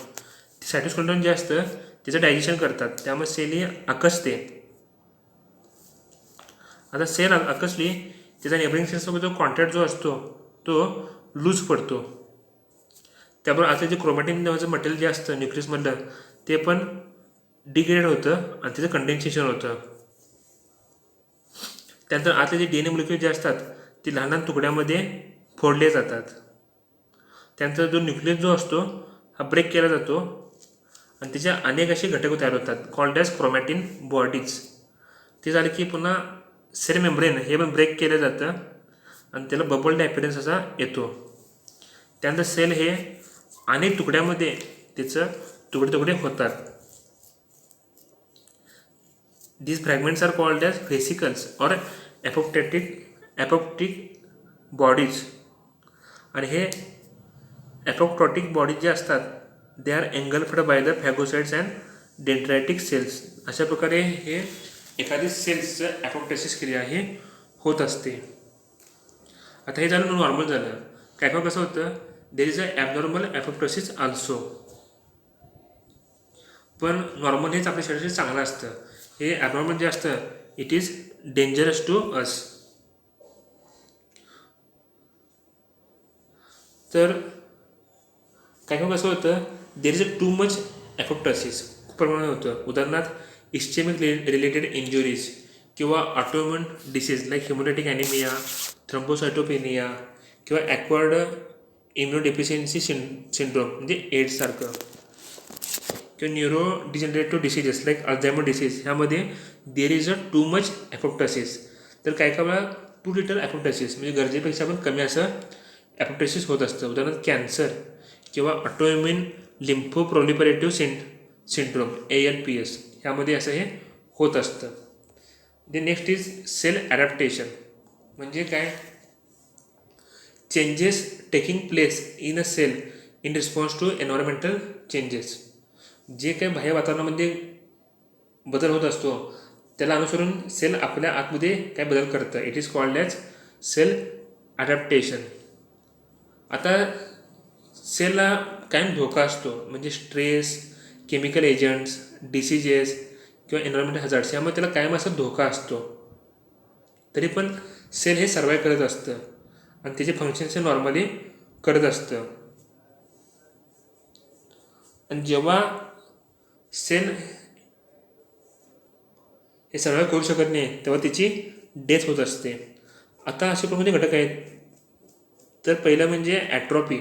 Cytoskeleton जे असतं त्याचं डायजेशन करतात त्यामुळे सेल ही आकसते. आता सेल आकसली त्याचा नेबरिंग सेल्ससोबत जो कॉन्टॅक्ट जो असतो तो लूज पडतो. त्याबरोबर आता जे क्रोमॅटिन नावाचं मटेरियल जे असतं न्यूक्लियसमधलं ते पण डिग्रेड होतं आणि त्याचं कंडेन्सेशन होतं. त्यानंतर आतले जे DNA मोलिक्युल जे असतात ते लहान लहान तुकड्यामध्ये फोडले जातात. त्यानंतर जो न्यूक्लियस जो असतो हा ब्रेक केला जातो आणि त्याच्या अनेक असे घटक तयार होतात कॉल्ड ॲज क्रोमॅटिन बॉडीज. ते झालं की पुन्हा सेल मेम्ब्रेन हे पण ब्रेक केलं जातं आणि त्याला बबल्ड ॲपियरन्स असा येतो. त्यानंतर सेल हे अनेक तुकड्यामध्ये त्याचं तुकडे होतात. These fragments are called as vesicles or apoptotic bodies. आणि हे apoptotic bodies जे असतात they are engulfed by the phagocytes and dendritic cells. अशा प्रकारे हे एखादी सेल्सचं ॲपोप्टोसिस क्रिया ही होत असते. आता हे झालं नॉर्मल झालं. काय कसं होतं there is a abnormal apoptosis also. पण नॉर्मल हेच आपल्या शरीरासाठी चांगलं असतं. हे ॲबनॉर्मल जे असतं it is dangerous to us. तर काय कसं होतं there is a too much apoptosis खूप प्रमाणात होतं. उदाहरणार्थ इस्चेमिक रिलेटेड इंजुरीज किंवा autoimmune disease like haemolytic anaemia, thrombocytopenia किंवा ॲक्वायर्ड इम्युनोडेफिशियन्सी सिंड्रोम म्हणजे एड्ससारखं किंवा neuro degenerative diseases like Alzheimer disease ह्यामध्ये there is a too much ॲपोप्टोसिस. तर काय काय वेळा टू लिटर ॲपोप्टोसिस म्हणजे गरजेपेक्षा पण कमी असं ॲपोप्टोसिस होत असतं. उदाहरणार्थ कॅन्सर किंवा ऑटोइम्युन लिम्फोप्रोलिफरेटिव्ह सिंड्रोम ALPS ह्यामध्ये असं हे होत असतं. The next is cell adaptation म्हणजे काय, changes taking place in a cell in response to environmental changes. जे काही बाह्य वातावरणामध्ये बदल होत असतो त्याला अनुसरून सेल आपल्या आतमध्ये काय बदल करतं. It is called as cell adaptation. आता सेलला कायम धोका असतो म्हणजे स्ट्रेस, केमिकल एजंट्स, डिसिजेस किंवा एन्व्हायरमेंटल हजार्ड्स यामुळे त्याला कायम असा धोका असतो. तरी पण सेल हे सर्वाईव्ह करत असतं आणि त्याचे फंक्शन्स हे नॉर्मली करत असतं. आणि जेव्हा सेल हे सर्वाईव्ह करू शकत नाही तेव्हा त्याची डेथ होत असते. आता असे कोणते घटक आहेत, तर पहिलं म्हणजे ॲट्रॉपी.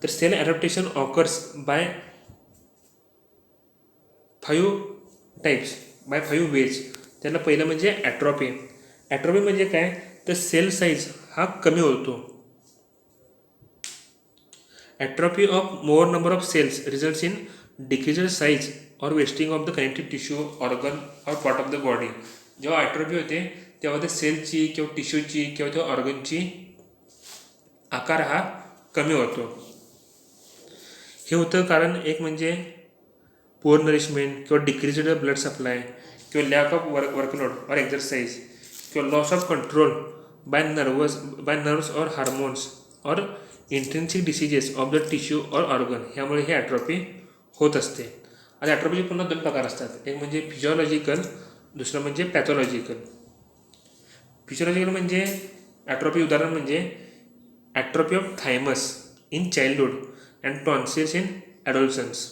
तर cell adaptation occurs by 5 ways. त्याला पहिलं म्हणजे ॲट्रॉपी. ॲट्रॉपी म्हणजे काय, तर सेल साईज हा कमी होतो. Atrophy of more number of cells results in decreased size or wasting of the connective tissue, organ or part of the body. जेव्हा ॲट्रॉपी होते तेव्हा त्या सेलची किंवा टिश्यूची किंवा त्या ऑर्गनची आकार हा कमी होतो. हे होतं कारण एक म्हणजे पुअर नरिशमेंट किंवा डिक्रीज्ड ब्लड सप्लाय किंवा लॅक ऑफ वर्कलोड और एक्झरसाइज किंवा loss of control by nerves और हार्मोन्स और intrinsic diseases of the tissue और ऑर्गन ह्यामुळे हे ॲट्रॉपी होत असते. आता ॲट्रॉपीचे पुन्हा 2 प्रकार असतात. एक म्हणजे फिजिओलॉजिकल, दुसरं म्हणजे पॅथॉलॉजिकल. फिजिओलॉजिकल म्हणजे ॲट्रॉपी उदाहरण म्हणजे atrophy of thymus in childhood and tonsils in adolescence.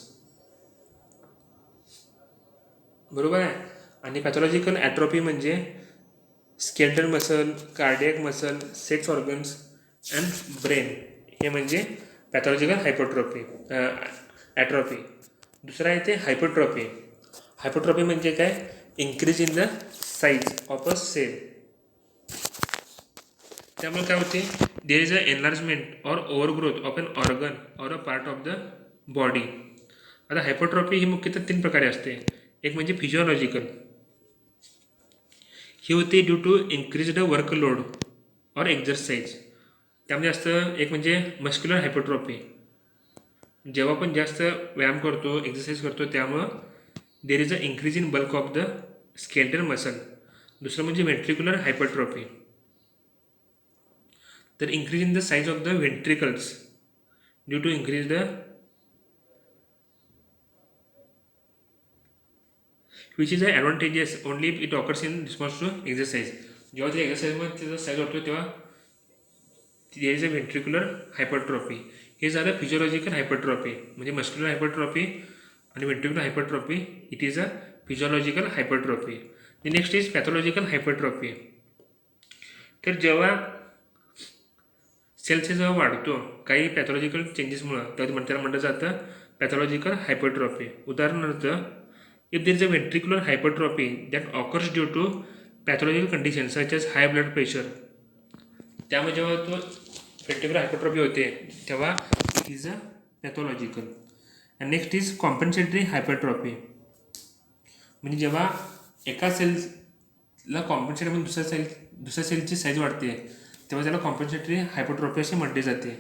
बरोबर आहे. आणि पॅथॉलॉजिकल ॲट्रॉपी म्हणजे skeletal muscle, cardiac muscle, sex organs and brain हे म्हणजे पॅथॉलॉजिकल ॲट्रॉपी. दुसरं आहे ते हायपरट्रॉपी. हायपरट्रॉपी म्हणजे काय, increase in the size of a cell. त्यामुळे काय होते, देर इज अ एनलार्जमेंट और ओव्हरग्रोथ ऑफ एन ऑर्गन और अ पार्ट ऑफ द बॉडी. आता हायपरट्रॉपी ही मुख्यतः 3 प्रकारे असते. एक म्हणजे फिजिओलॉजिकल. ही होते ड्यू टू इन्क्रीज्ड वर्कलोड और एक्झरसाइज. त्यामध्ये असतं एक म्हणजे मस्क्युलर हायपरट्रॉपी. जेव्हा आपण जास्त व्यायाम करतो, एक्झरसाइज करतो त्यामुळं there is a increase in bulk of the skeletal muscle. दुसरं म्हणजे व्हेंट्रिक्युलर हायपरट्रॉपी. तर increase in the size of the ventricles due to increase the which is advantageous only if it occurs in response to exercise. जेव्हा त्या एक्झरसाइजमध्ये त्याचा size वाढतो तेव्हा there is a ventricular hypertrophy. हे झालं फिजिओलॉजिकल हायपरट्रॉपी म्हणजे muscular hypertrophy आणि ventricular hypertrophy. It is a physiological hypertrophy. The next is pathological hypertrophy. तर जेव्हा सेलचे जेव्हा वाढतो काही पॅथॉलॉजिकल चेंजेसमुळं तेव्हा त्याला म्हटलं जातं पॅथॉलॉजिकल हायपरट्रॉपी. उदाहरणार्थ if there is a ventricular hypertrophy that occurs due to pathological conditions such as high blood pressure, त्यामुळे जेव्हा तो ventricular hypertrophy होते तेव्हा it is a pathological. and next is compensatory hypertrophy. म्हणजे जेव्हा एका सेलला कॉम्पन्सेट म्हणून दुसऱ्या सेलची साईज वाढते तेव्हा त्याला कॉम्पन्सेटरी हायपरट्रॉफी असे म्हटले जाते.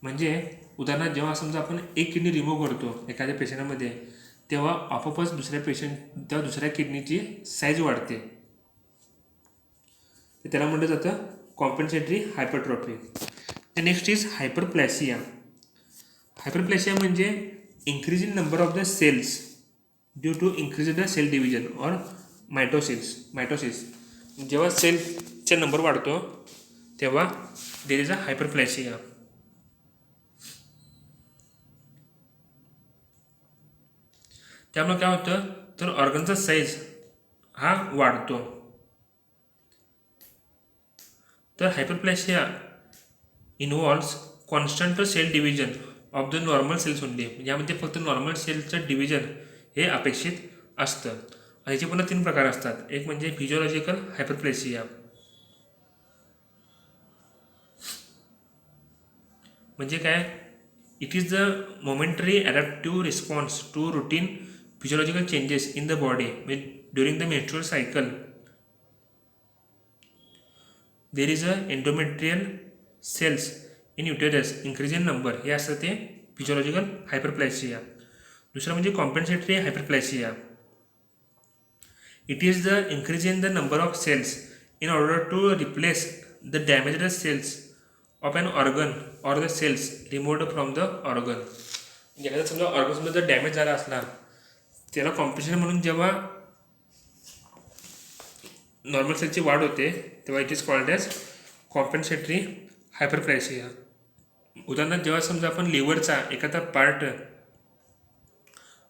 म्हणजे उदाहरणार्थ जेव्हा समजा आपण एक किडनी रिमूव्ह करतो एखाद्या पेशंटमध्ये तेव्हा आपोआपच दुसऱ्या किडनीची साईज वाढते. त्याला म्हटलं जातं कॉम्पन्सेटरी hypertrophy. Next is hyperplasia. Hyperplasia म्हणजे increase in number of the cells due to increase the cell division or mitosis. जेव्हा सेलचा नंबर वाढतो तेव्हा देर इज अ हायपरप्लॅसिया. त्यामुळे काय होतं तर ऑर्गनचा साईज हा वाढतो. तर hyperplasia involves constant cell division of the normal cells only. यामध्ये फक्त नॉर्मल सेलचं डिव्हिजन हे अपेक्षित असतं. याचे पुन्हा 3 प्रकार असतात. एक म्हणजे फिजिओलॉजिकल हायपरप्लॅसिया, म्हणजे काय, it is the momentary adaptive response to routine physiological changes in the body during the menstrual cycle. There is a endometrial cells in uterus increase in number, हे असतं ते फिजिओलॉजिकल हायपरप्लॅसिया. दुसरं म्हणजे compensatory hyperplasia. It is the increase in the number of cells in order to replace the damaged cells of an organ or the cells removed from the organ. एखादा समजा organ जर damage झाला असला त्याला compensation म्हणून जेव्हा normal सेलची वाढ होते तेव्हा इट इज कॉल्ड ॲज कॉम्पेन्सेटरी हायपरप्लॅसिया. उदाहरणार्थ जेव्हा समजा आपण लिव्हरचा एखादा पार्ट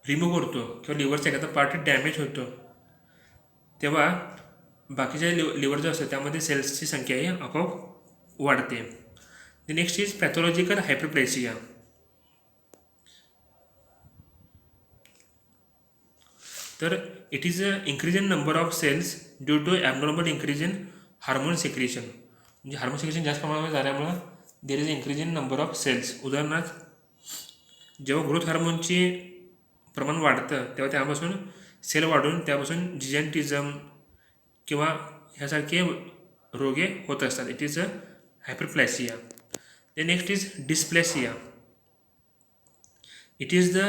रिमूव्ह करतो किंवा लिव्हरचा एखादा पार्ट डॅमेज होतो तेव्हा बाकीच्या लिव्हर जो असतो त्यामध्ये सेल्सची संख्या ही आपोआप वाढते. The next is pathological hyperplasia. तर it is a increase in number of cells due to abnormal increase in hormone secretion. म्हणजे हार्मोन सिक्रेशन जास्त प्रमाणात झाल्यामुळं there is increase in number of cells. उदाहरणार्थ जेव्हा ग्रोथ हार्मोनचे प्रमाण वाढतं तेव्हा त्यापासून सेल वाढून त्यापासून जिजॅन्टिझम किंवा ह्यासारखे रोगे होत असतात. It is a hyperplasia. The next is dysplasia. It is the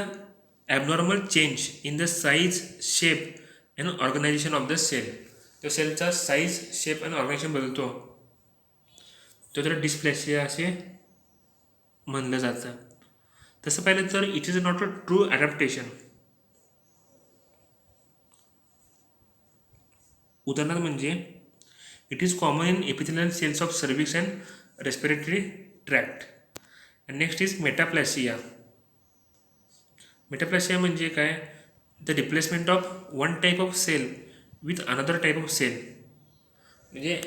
abnormal change in the size, shape and organisation of the cell. तो सेलचा साईज, शेप अँड ऑर्गनायझेशन बदलतो तो त्याला डिस्प्लेसिया असे म्हणलं जातं. तसं पाहिलं तर it is not a true adaptation. उदाहरणार्थ म्हणजे it is common in epithelial cells of cervix and respiratory tract. And next is metaplasia. Metaplasia म्हणजे काय, the replacement of one type of cell with another type of cell. म्हणजे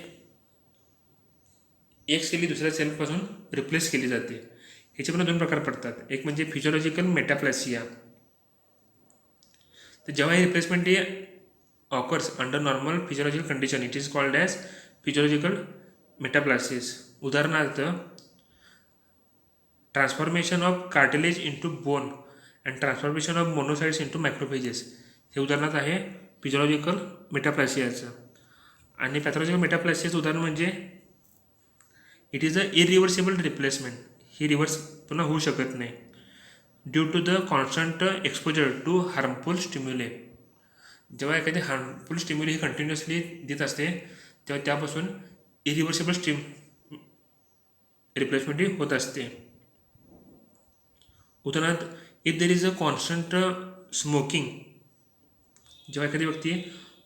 एक sale ही दुसऱ्या सेलपासून replace केली जाते. ह्याचे पण दोन प्रकार पडतात. एक म्हणजे फिजिओलॉजिकल मेटाप्लॅसिया. तर जेव्हा ही replacement he occurs under normal physiological condition, it is called as physiological metaplasis. उदाहरणार्थ transformation of cartilage into bone and transformation of monocytes into macrophages हे उदाहरणार्थ आहे फिजिओलॉजिकल मेटाप्लॅसियाचं. आणि पॅथॉलॉजिकल मेटाप्लॅसियाचं उदाहरण म्हणजे it is a irreversible replacement. ही reverse पुन्हा होऊ शकत नाही due to the constant exposure to harmful stimuli. जेव्हा एखादी हार्मफुल स्टिम्युली ही कंटिन्युअसली देत असते तेव्हा त्यापासून इरिव्हर्सिबल रिप्लेसमेंट ही होत असते. उदाहरणार्थ if there is a constant smoking. जेव्हा एखादी व्यक्ती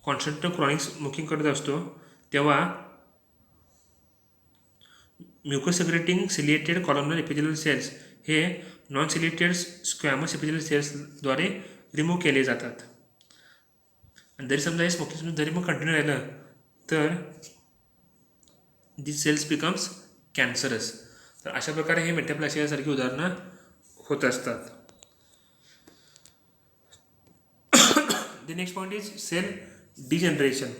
कॉन्स्टंट क्रॉनिक स्मोकिंग करत असतो तेव्हा mucus secreting ciliated columnar epithelial cells हे नॉन सिलिएटेड स्क्वॅमस एपिथेलियल सेल्सद्वारे रिमूव्ह केले जातात. आणि जरी समजा हे स्मोकिंग जरी मग कंटिन्यू राहिलं तर दिस सेल्स बिकम्स कॅन्सरस. तर अशा प्रकारे हे मेटाप्लॅसियासारखी उदाहरणं होत असतात. The next point is cell degeneration.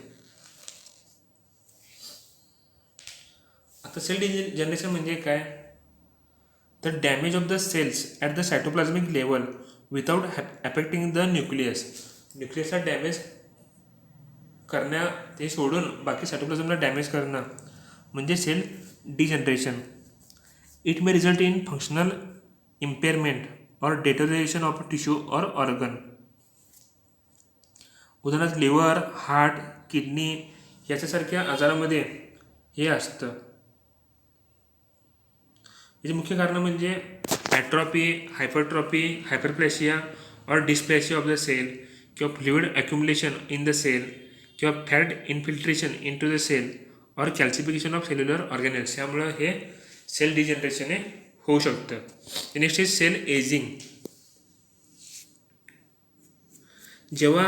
आता सेल डिजनरेशन म्हणजे काय, तर damage of the cells at the cytoplasmic level without affecting the nucleus. न्यूक्लियसला डॅमेज करण्या ते सोडून बाकी सायटोप्लाझमला डॅमेज करणं म्हणजे cell degeneration. It may result in functional impairment और डेटोरेशन ऑफ टिश्यू और ऑर्गन. उदाहरणार्थ लिव्हर, हार्ट, किडनी याच्यासारख्या आजारामध्ये हे असतं. याचे मुख्य कारण म्हणजे ॲट्रॉपी, hypertrophy, hyperplasia or dysplasia of the cell किंवा fluid accumulation in the cell किंवा fat infiltration into the cell or calcification of cellular ऑर्गॅनेल्स. यामुळं हे सेल डिजनरेशन हे होऊ शकतं. Next is cell ageing. जेव्हा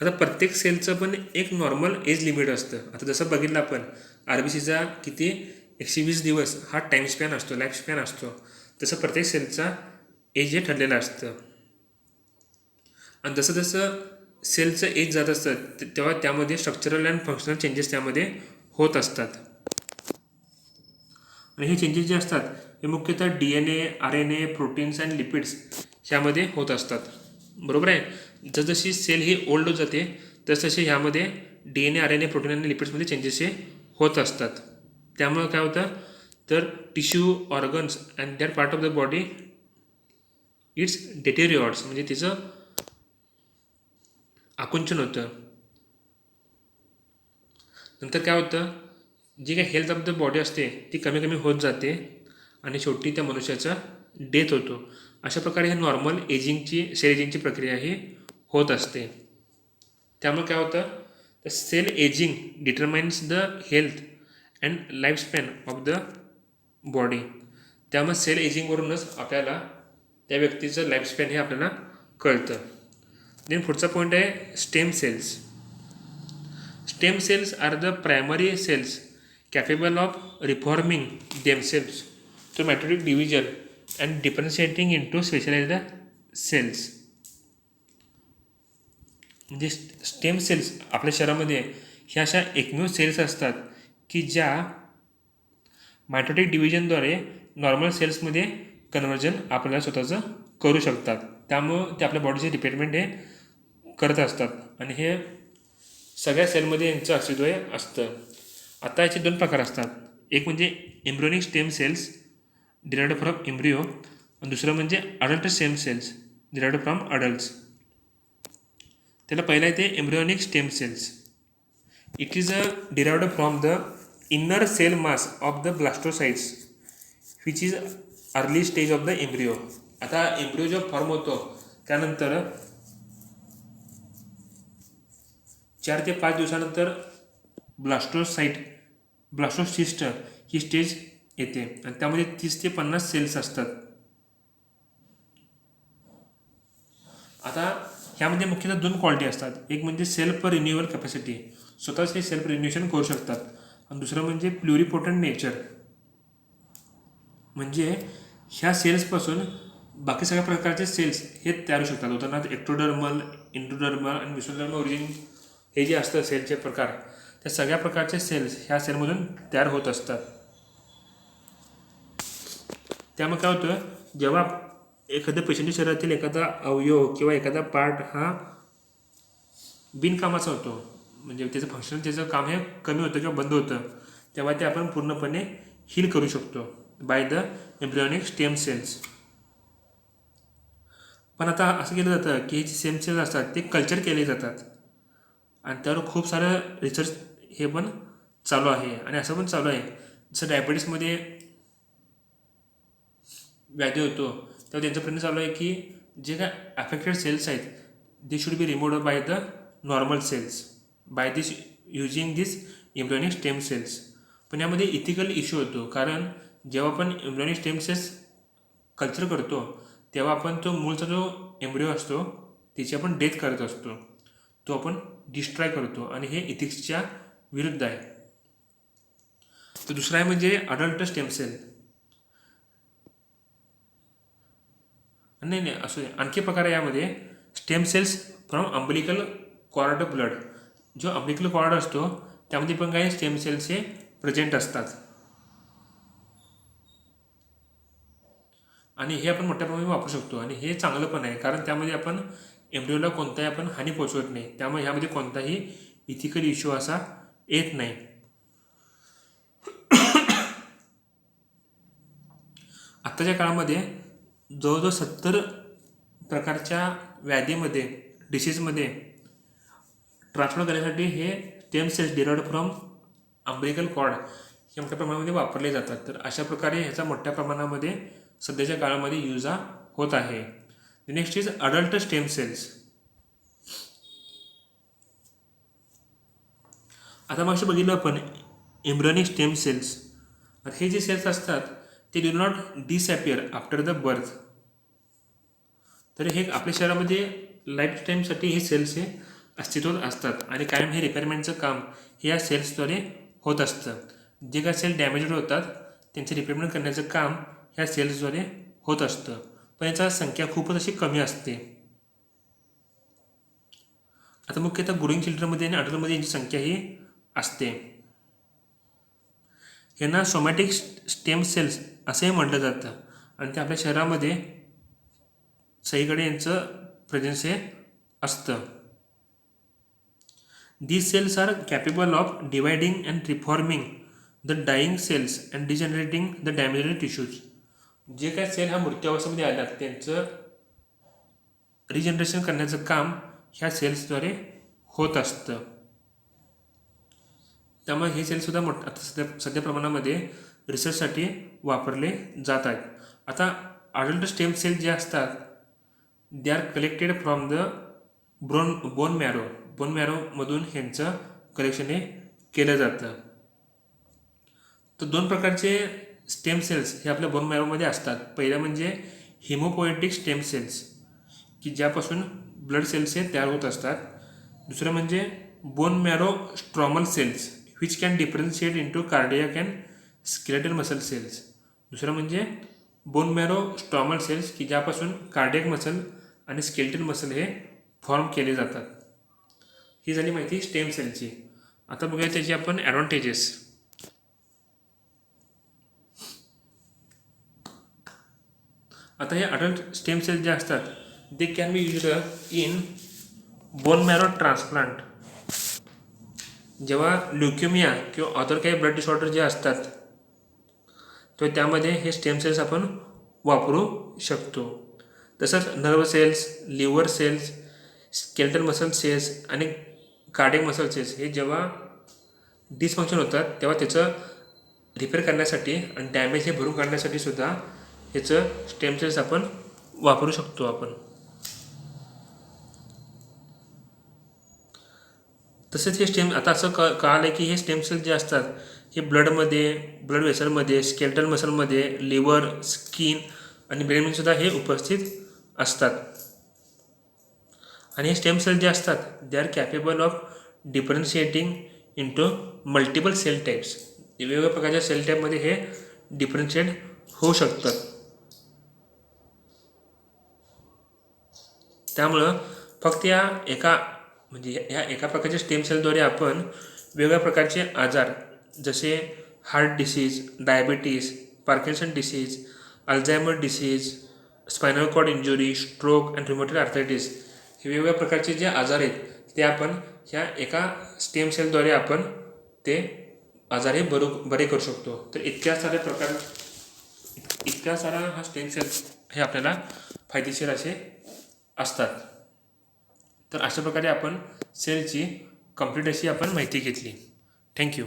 आता प्रत्येक सेलचं पण एक नॉर्मल एज लिमिट असतं. आता जसं बघितलं आपण RBCचा किती 120 दिवस हा टाईम स्पॅन असतो, लाईफ स्पॅन असतो, तसं प्रत्येक सेलचा एज हे ठरलेलं असतं. आणि जसं जसं सेलचं एज जात असतं तेव्हा त्यामध्ये स्ट्रक्चरल अँड फंक्शनल चेंजेस त्यामध्ये होत असतात. आणि हे चेंजेस जे असतात हे मुख्यतः DNA, RNA, proteins and lipids ह्यामध्ये होत असतात. बरोबर आहे. जसजशी सेल ही ओल्ड होत जाते तसतसे ह्यामध्ये DNA, RNA, प्रोटीन आणि लिपिड्समध्ये चेंजेस हे होत असतात. त्यामुळे काय होतं तर tissue, organs and that part of the body it's deteriorates, म्हणजे तिचं आकुंचन होतं. नंतर काय होतं, जी काही हेल्थ ऑफ द बॉडी असते ती कमी कमी होत जाते आणि शेवटी त्या मनुष्याचा डेथ होतो. अशा प्रकारे हे नॉर्मल सेल एजिंगची प्रक्रिया ही होत असते. त्यामुळे काय होतं तर cell aging determines the health and lifespan of the body. त्यामुळे सेल एजिंगवरूनच आपल्याला त्या व्यक्तीचं लाईफस्पॅन हे आपल्याला कळतं. देन पुढचा पॉईंट आहे stem cells. Stem cells are the primary cells capable of reforming themselves through mitotic division and differentiating into specialized cells. म्हणजे स्टेम सेल्स आपल्या शरीरामध्ये ह्या अशा एकमेव सेल्स असतात की ज्या मायटोटिक डिव्हिजनद्वारे नॉर्मल सेल्समध्ये कन्व्हर्जन आपल्याला स्वतःचं करू शकतात. त्यामुळं ते आपल्या बॉडीचे रिपेअरमेंट हे करत असतात आणि हे सगळ्या सेलमध्ये यांचं अस्तित्व असतं. आता याचे दोन प्रकार असतात. एक म्हणजे embryonic stem cells derived from embryo आणि दुसरं म्हणजे adult stem cells derived from adults. त्याला पहिला येते embryonic stem cells. It is derived from the inner cell mass of the blastocytes which is early stage of the embryo. आता embryo जो form होतो त्यानंतर 4 ते 5 दिवसानंतर ब्लास्टोसिस्ट ही स्टेज येते आणि त्यामध्ये 30 ते 50 सेल्स असतात. आता ह्यामध्ये मुख्यतः 2 क्वालिटी असतात. एक म्हणजे सेल्फ रिन्युअल कॅपॅसिटी, स्वतःच हे सेल्फ रिन्युएशन करू शकतात, आणि दुसरं म्हणजे प्लुरिपोटंट नेचर, म्हणजे ह्या सेल्सपासून बाकी सगळ्या प्रकारचे सेल्स हे तयार होऊ शकतात. उदाहरणार्थ एक्टोडर्मल, इंडोडर्मल आणि मेसोडर्मल ओरिजिन हे जे असतं सेलचे प्रकार, त्या सगळ्या प्रकारचे सेल्स ह्या सेलमधून तयार होत असतात. त्यामुळे काय होतं, जेव्हा एखाद्या पेशंटच्या शरीरातील एखादा अवयव किंवा एखादा पार्ट हा बिनकामाचा होतो, म्हणजे त्याचं फंक्शन त्याचं काम हे कमी होतं किंवा बंद होतं, तेव्हा ते आपण पूर्णपणे हील करू शकतो by the embryonic stem cells. पण आता असं केलं जातं की हे जे स्टेम सेल्स असतात ते कल्चर केले जातात आणि त्यावर खूप सारं रिसर्च हे पण चालू आहे. आणि असं पण चालू आहे जसं डायबिटीसमध्ये व्याधी होतो तेव्हा त्यांचा प्रयत्न चालू आहे की जे काय अफेक्टेड सेल्स आहेत they should be removed by the normal cells by this using this embryonic stem cells. पण यामध्ये इथिकल इश्यू होतो, कारण जेव्हा आपण एम्ब्रियोनिक स्टेम सेल्स कल्चर करतो तेव्हा आपण तो मूळचा जो एम्ब्रियो असतो त्याची आपण डेथ करत असतो, तो आपण डिस्ट्रॉय करतो आणि हे इथिक्सच्या विरुद्ध आहे. तर दुसरा आहे म्हणजे अडल्ट स्टेम सेल. नाही असं आणखी प्रकार आहे यामध्ये stem cells from umbilical cord blood. जो अम्बिलिकल कॉर्ड असतो त्यामध्ये पण काही स्टेम सेल्स हे प्रेझेंट असतात आणि हे आपण मोठ्या प्रमाणात वापरू शकतो आणि हे चांगलं पण आहे, कारण त्यामध्ये आपण एम्ब्रियोला कोणताही आपण हानी पोचवत नाही. त्यामुळे ह्यामध्ये कोणताही इथिकल इश्यू असा येत नाही. आत्ताच्या काळामध्ये जवळजवळ 70 प्रकारच्या व्याधीमध्ये डिसीजमध्ये ट्रान्सफर करण्यासाठी हे stem cells derived from umbilical cord हे मोठ्या प्रमाणामध्ये वापरले जातात. तर अशा प्रकारे ह्याचा मोठ्या प्रमाणामध्ये सध्याच्या काळामध्ये यूज होत आहे. Next is adult stem cells. आता मग बघितलं आपण एम्ब्रियोनिक स्टेम सेल्स. हे जे सेल्स असतात ते do not disappear after the birth. तर हे आपल्या शरीरामध्ये लाईफ टाईमसाठी हे सेल्स हे अस्तित्वात असतात आणि कायम हे रिपेअरमेंटचं काम हे या सेल्सद्वारे होत असतं. जे काय सेल डॅमेज होतात त्यांचे रिपेअरमेंट करण्याचं काम ह्या सेल्सद्वारे होत असतं, पण याचा संख्या खूपच अशी कमी असते. आता मुख्यतः ग्रोईंग चिल्ड्रनमध्ये आणि अडल्टमध्ये यांची संख्या ही असते. ह्यांना सोमॅटिक स्टेम सेल्स असंही म्हटलं जातं आणि ते आपल्या शरीरामध्ये सगळीकडे यांचं प्रेझेन्स हे असतं. These cells are capable of dividing and reforming the dying cells and regenerating the damaged tissues. जे काय सेल ह्या मृत्यूअवस्थेमध्ये आल्यात त्यांचं रिजनरेशन करण्याचं काम ह्या सेल्सद्वारे होत असतं. त्यामुळे हे सेल्ससुद्धा आता सध्या प्रमाणामध्ये रिसर्चसाठी वापरले जात आहेत. आता अडल्ट स्टेम सेल जे असतात they are collected from the bone मॅरोमधून ह्यांचं कलेक्शन हे केलं जातं. तर 2 प्रकारचे स्टेम सेल्स हे आपल्या बोन मॅरोमध्ये असतात. पहिलं म्हणजे हिमोपोएटिक स्टेम सेल्स की ज्यापासून ब्लड सेल्स हे तयार होत असतात. दुसरं म्हणजे bone marrow stromal cells which can differentiate into cardiac and skeletal muscle cells. दुसरं म्हणजे बोन मॅरो स्ट्रॉमल सेल्स की ज्यापासून कार्डियक मसल आणि स्केलेटल मसल हे फॉर्म केले जातात. ही झाली माहिती स्टेम सेलची. आता बघूया त्याची आपण ॲडव्हान्टेजेस. आता हे अडल्ट स्टेम सेल जे असतात they can be used in bone marrow transplant. जेव्हा ल्युकेमिया किंवा अदर काही ब्लड डिसऑर्डर जे असतात तर त्यामध्ये हे स्टेम सेल्स आपण वापरू शकतो. तसंच nerve cells, liver cells, skeletal muscle cells आणि कार्डियक मसल सेल्स हे जेव्हा डिसफंक्शन होतात तेव्हा त्याचं रिपेअर करण्यासाठी आणि डॅमेज हे भरून काढण्यासाठी सुद्धा ह्याचं स्टेम सेल्स आपण वापरू शकतो आपण. तसेच हे स्टेम आता असं कळालं की हे स्टेम सेल्स जे असतात हे ब्लड वेसलमध्ये, स्केलेटल मसलमध्ये, लिव्हर, स्किन आणि ब्रेनमध्येसुद्धा हे उपस्थित असतात. आणि हे स्टेम सेल जे असतात they are capable of differentiating into multiple cell types. वेगवेगळ्या प्रकारच्या सेल टाईपमध्ये हे डिफरन्शिएट होऊ शकतात. त्यामुळं फक्त ह्या एका प्रकारच्या स्टेम सेलद्वारे आपण वेगवेगळ्या प्रकारचे आजार जसे heart disease, diabetes, Parkinson disease, Alzheimer disease, spinal cord injury, stroke आणि रुमेटॉइड आर्थरायटिस हे वेगवेगळ्या प्रकारचे जे आजार आहेत ते आपण ह्या एका स्टेम सेलद्वारे आपण ते आजार हे बरे करू शकतो. तर इतक्या सारा हा स्टेम सेल्स हे आपल्याला फायदेशीर असे असतात. तर अशा प्रकारे आपण सेलची कंप्लीट अशी आपण माहिती घेतली. थँक्यू.